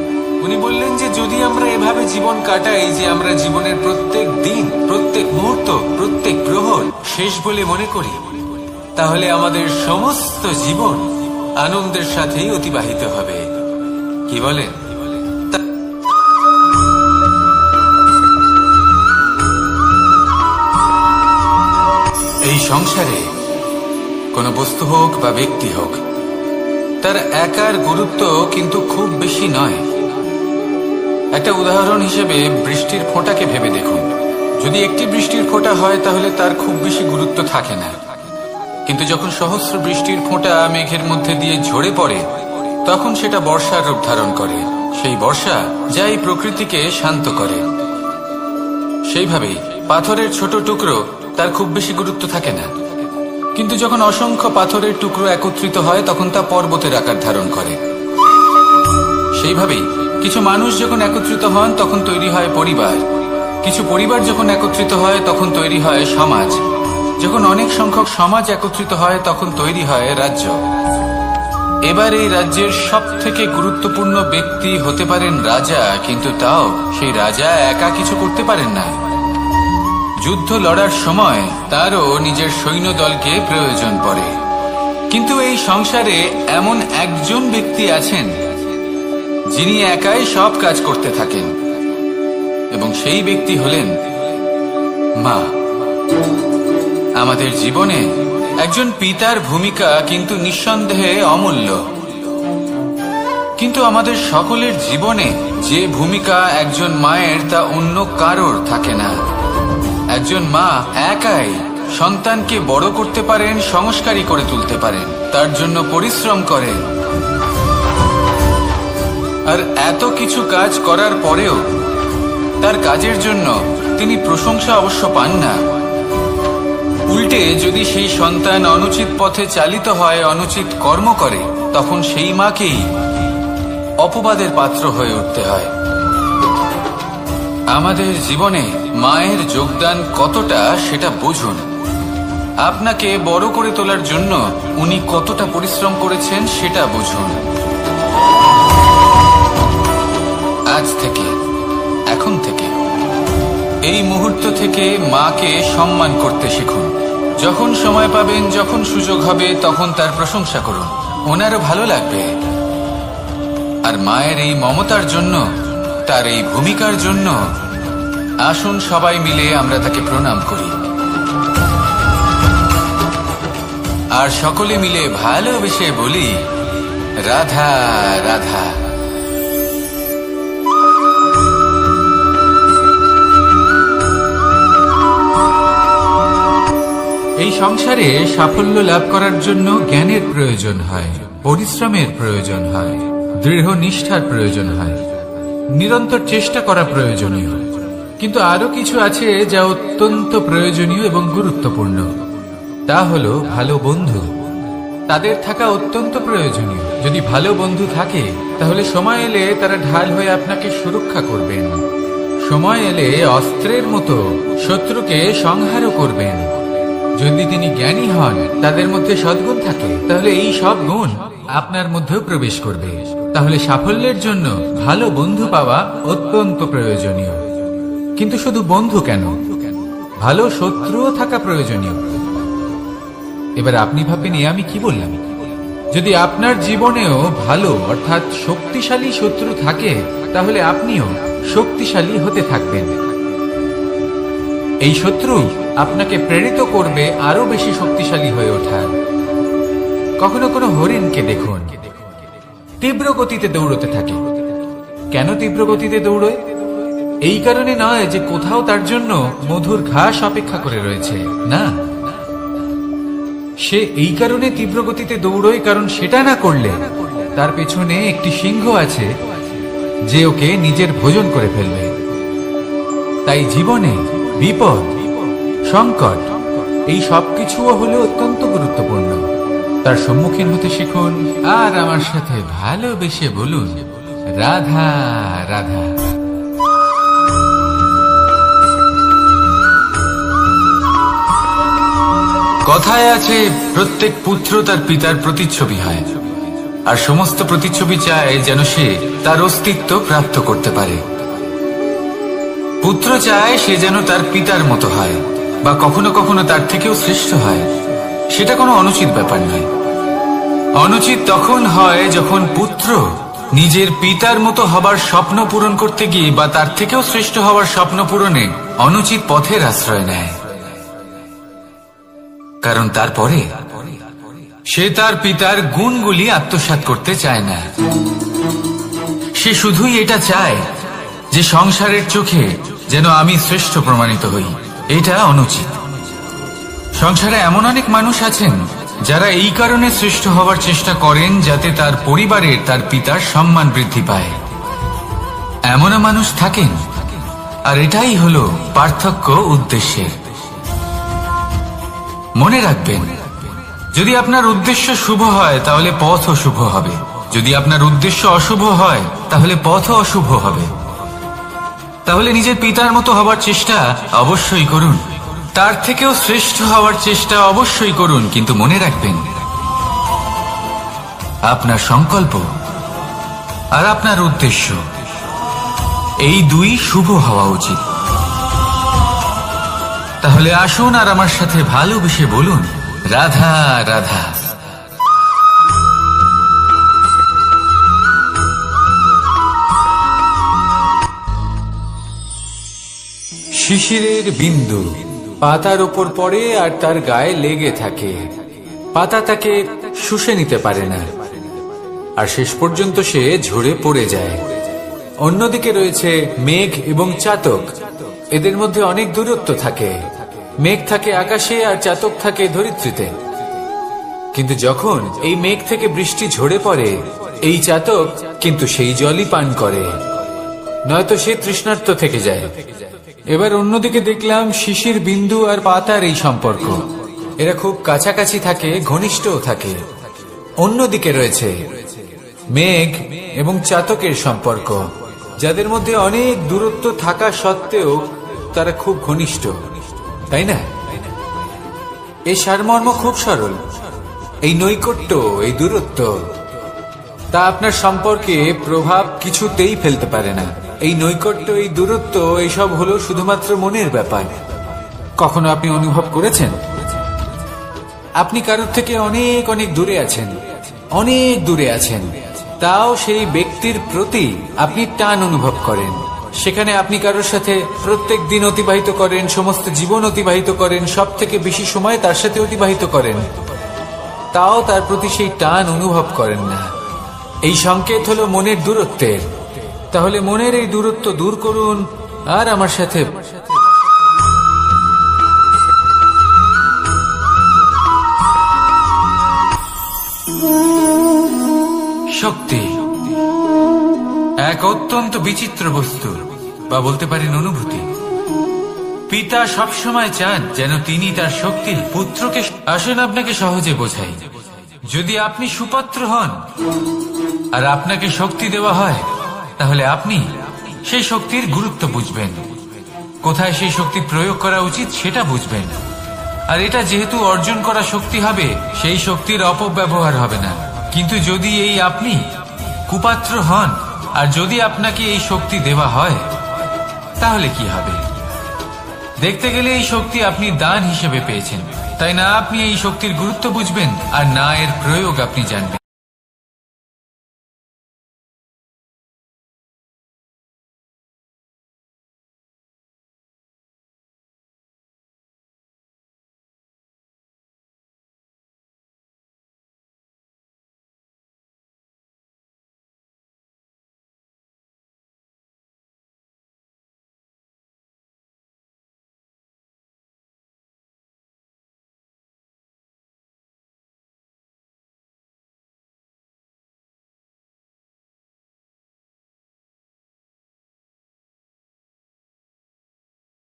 উনি বললেন যে যদি আমরা এভাবে জীবন কাটাই যে আমরা জীবনের প্রত্যেক দিন, প্রত্যেক মুহূর্ত, প্রত্যেক প্রহর শেষ বলে মনে করি, তাহলে আমাদের সমস্ত জীবন আনন্দের সাথেই অতিবাহিত হবে। কি বলেন? এই সংসারে কোনো বস্তু হোক বা ব্যক্তি হোক, তার একার গুরুত্ব কিন্তু খুব বেশি নয়। একটা উদাহরণ হিসেবে বৃষ্টির ফোঁটাকে ভেবে দেখুন। যদি একটি বৃষ্টির ফোঁটা হয় তাহলে তার খুব বেশি গুরুত্ব থাকে না, কিন্তু যখন সহস্র বৃষ্টির ফোঁটা মেঘের মধ্যে দিয়ে ঝরে পড়ে, তখন সেটা বর্ষার রূপ ধারণ করে। সেই বর্ষা যা এই প্রকৃতিকে শান্ত করে। সেইভাবেই পাথরের ছোট টুকরো, তার খুব বেশি গুরুত্ব থাকে না, কিন্তু যখন অসংখ্য পাথরের টুকরো একত্রিত হয় তখন তা পর্বতের আকার ধারণ করে। সেইভাবেই কিছু মানুষ যখন একত্রিত হন তখন তৈরি হয় পরিবার। কিছু পরিবার যখন একত্রিত হয় তখন তৈরি হয় সমাজ। যখন অনেক সংখ্যক সমাজ একত্রিত হয় তখন তৈরি হয় রাজ্য। এবার এই রাজ্যের সব থেকে গুরুত্বপূর্ণ ব্যক্তি হতে পারেন রাজা, কিন্তু তাও সেই রাজা একা কিছু করতে পারেন না। যুদ্ধ লড়ার সময় তারও নিজের সৈন্যদলকে প্রয়োজন পড়ে। কিন্তু এই সংসারে এমন একজন ব্যক্তি আছেন যিনি একাই সব কাজ করতে থাকেন, এবং সেই ব্যক্তি হলেন মা। আমাদের জীবনে একজন পিতার ভূমিকা কিন্তু নিঃসন্দেহে অমূল্য, কিন্তু আমাদের সকলের জীবনে যে ভূমিকা একজন মায়ের তা অন্য কারোর থাকে না। একজন মা একাই সন্তানকে বড় করতে পারেন, সংস্কারী করে তুলতে পারেন, তার জন্য পরিশ্রম করেন। আর এত কিছু কাজ করার পরেও তার কাজের জন্য তিনি প্রশংসা অবশ্য পান না। উল্টে যদি সেই সন্তান অনুচিত পথে চালিত হয়, অনুচিত কর্ম করে, তখন সেই মাকেই অপবাদের পাত্র হয়ে উঠতে হয়। আমাদের জীবনে মায়ের যোগদান কতটা সেটা বুঝুন। আপনাকে বড় করে তোলার জন্য উনি কতটা পরিশ্রম করেছেন সেটা বুঝুন। আজ থেকে, এখন থেকে, এই মুহূর্ত থেকে মাকে সম্মান করতে শিখুন। যখন সময় পাবেন, যখন সুযোগ হবে, তখন তার প্রশংসা করুন, ওনারও ভালো লাগবে। আর মায়ের এই মমতার জন্য, তার এই ভূমিকার জন্য আসুন সবাই মিলে আমরা তাকে প্রণাম করি, আর সকলে মিলে ভালোবেসে বলি, রাধা রাধা। এই সংসারে সাফল্য লাভ করার জন্য জ্ঞানের প্রয়োজন হয়, পরিশ্রমের প্রয়োজন হয়, দৃঢ় নিষ্ঠার প্রয়োজন হয়, নিরন্তর চেষ্টা করা প্রয়োজনীয়। কিন্তু আরো কিছু আছে যা অত্যন্ত প্রয়োজনীয় এবং গুরুত্বপূর্ণ। তা হলো ভালো বন্ধু। তাদের থাকা অত্যন্ত প্রয়োজনীয়। যদি ভালো বন্ধু থাকে তাহলে সময় এলে তারা ঢাল হয়ে আপনাকে সুরক্ষা করবেন। সময় এলে অস্ত্রের মতো শত্রুকে সংহারও করবেন। যদি তিনি জ্ঞানী হন, তাদের মধ্যে সদ্গুণ থাকে, তাহলে এই সব গুণ আপনার মধ্যেও প্রবেশ করবে। তাহলে সাফল্যের জন্য ভালো বন্ধু পাওয়া অত্যন্ত প্রয়োজনীয়। কিন্তু শুধু বন্ধু কেন, ভালো শত্রুও থাকা প্রয়োজনীয়। এবার আপনি ভাববেন, আমি কি বললাম? যদি আপনার জীবনেও ভালো অর্থাৎ শক্তিশালী শত্রু থাকে, তাহলে আপনিও শক্তিশালী হতে থাকবেন। এই শত্রু আপনাকে প্রেরিত করবে আরো বেশি শক্তিশালী হয়ে ওঠার। কখনো কোনো হরিণকে দেখুন, তীব্র গতিতে দৌড়তে থাকে। কেন তীব্র গতিতে দৌড়য়? এই কারণে নয় যে কোথাও তার জন্য মধুর ঘাস অপেক্ষা করে রয়েছে, না। সে এই কারণে তীব্র গতিতে দৌড়য় কারণ সেটা না করলে তার পেছনে একটি সিংহ আছে যে ওকে নিজের ভোজন করে ফেলবে। তাই জীবনে বিপদ, সংকট এই সবকিছুও হলো অত্যন্ত গুরুত্বপূর্ণ। তার সম্মুখীন হতে শিখুন আর আমার সাথে ভালোবেসে বলুন, রাধা রাধা। কথায় আছে, প্রত্যেক পুত্র তার পিতার প্রতিচ্ছবি হয়, আর সমস্ত প্রতিচ্ছবি চায় যেন সে তার অস্তিত্ব প্রাপ্ত করতে পারে। পুত্র চায় সে যেন তার পিতার মতো হয়, বা কখনো কখনো তার থেকেও শ্রেষ্ঠ হয়। সেটা কোনো অনুচিত ব্যাপার নয়। অনুচিত তখন হয় যখন পুত্র নিজের পিতার মতো হবার স্বপ্ন পূরণ করতে গিয়ে বা তার থেকেও শ্রেষ্ঠ হওয়ার স্বপ্ন পূরণে অনুচিত পথের আশ্রয় নেয়। কারণ তারপরে সে তার পিতার গুণগুলি আত্মসাৎ করতে চায় না। সে শুধুই এটা চায় যে সংসারের চোখে যেন আমি শ্রেষ্ঠ প্রমাণিত হই। এটা অনুচিত। সংসারে এমন অনেক মানুষ আছেন যারা এই কারণে শ্রেষ্ঠ হওয়ার চেষ্টা করেন যাতে তার পরিবারের তার পিতার সম্মান বৃদ্ধি পায়। এমনও মানুষ থাকেন, আর এটাই হলো পার্থক্য উদ্দেশ্যের। মনে রাখবেন, যদি আপনার উদ্দেশ্য শুভ হয় তাহলে পথও শুভ হবে, যদি আপনার উদ্দেশ্য অশুভ হয় তাহলে পথও অশুভ হবে। তাহলে নিজের পিতার মতো হবার চেষ্টা অবশ্যই করুন, তার থেকেও শ্রেষ্ঠ হওয়ার চেষ্টা অবশ্যই করুন, কিন্তু মনে রাখবেন আপনার সংকল্প আর আপনার উদ্দেশ্য এই দুই শুভ হওয়া উচিত। তাহলে আসুন আর আমার সাথে ভালোবেসে বলুন, রাধা রাধা। শিশিরের বিন্দু পাতার ওপর পড়ে আর তার গায়ে লেগে থাকে। পাতা তাকে শুষে নিতে পারে না, আর শেষ পর্যন্ত সে ঝরে পড়ে যায়। অন্যদিকে রয়েছে মেঘ এবং চাতক। এদের মধ্যে অনেক দূরত্ব থাকে। মেঘ থাকে আকাশে আর চাতক থাকে ধরিত্রীতে। কিন্তু যখন এই মেঘ থেকে বৃষ্টি ঝরে পড়ে, এই চাতক কিন্তু সেই জলই পান করে, নয়তো সে তৃষ্ণার্ত থেকে যায়। এবার অন্যদিকে দেখলাম শিশির বিন্দু আর পাতার এই সম্পর্ক। এরা খুব কাছাকাছি থাকে, ঘনিষ্ঠও থাকে। অন্যদিকে রয়েছে মেঘ এবং চাতকের সম্পর্ক, যাদের মধ্যে অনেক দূরত্ব থাকা সত্ত্বেও তারা খুব ঘনিষ্ঠ, তাই না? এই সারমর্ম খুব সরল। এই নৈকট্য, এই দূরত্ব, তা আপনার সম্পর্কে প্রভাব কিছুতেই ফেলতে পারে না। এই নৈকট্য, এই দূরত্ব, এইসব হলো শুধুমাত্র মনের ব্যাপার। কখনো আপনি অনুভব করেছেন আপনি কারোর থেকে অনেক অনেক দূরে আছেন, অনেক দূরে আছেন, তাও সেই ব্যক্তির প্রতি আপনি টান অনুভব করেন। সেখানে আপনি কারোর সাথে প্রত্যেক দিন অতিবাহিত করেন, সমস্ত জীবন অতিবাহিত করেন, সব থেকে বেশি সময় তার সাথে অতিবাহিত করেন, তাও তার প্রতি সেই টান অনুভব করেন না। এই সংকেত হলো মনের দূরত্বের। তাহলে মনের এই দূরত্ব দূর করুন আর আমার সাথে শক্তি এক অত্যন্ত বিচিত্র বস্তু, বা বলতে পারেন অনুভূতি। পিতা সবসময় চান যেন তিনি তার শক্তির পুত্রকে। আসেন আপনাকে সহজে বোঝাই। যদি আপনি সুপাত্র হন আর আপনাকে শক্তি দেওয়া হয়, তাহলে আপনি সেই শক্তির গুরুত্ব বুঝবেন, কোথায় সেই শক্তি প্রয়োগ করা উচিত সেটা বুঝবেন। আর এটা যেহেতু অর্জন করা শক্তি হবে, সেই শক্তির অপব্যবহার হবে না। কিন্তু যদি এই আপনি কুপাত্র হন আর যদি আপনাকে এই শক্তি দেওয়া হয়, তাহলে কি হবে? দেখতে গেলে এই শক্তি আপনি দান হিসেবে পেয়েছেন, তাই না আপনি এই শক্তির গুরুত্ব বুঝবেন আর না এর প্রয়োগ আপনি জানবেন।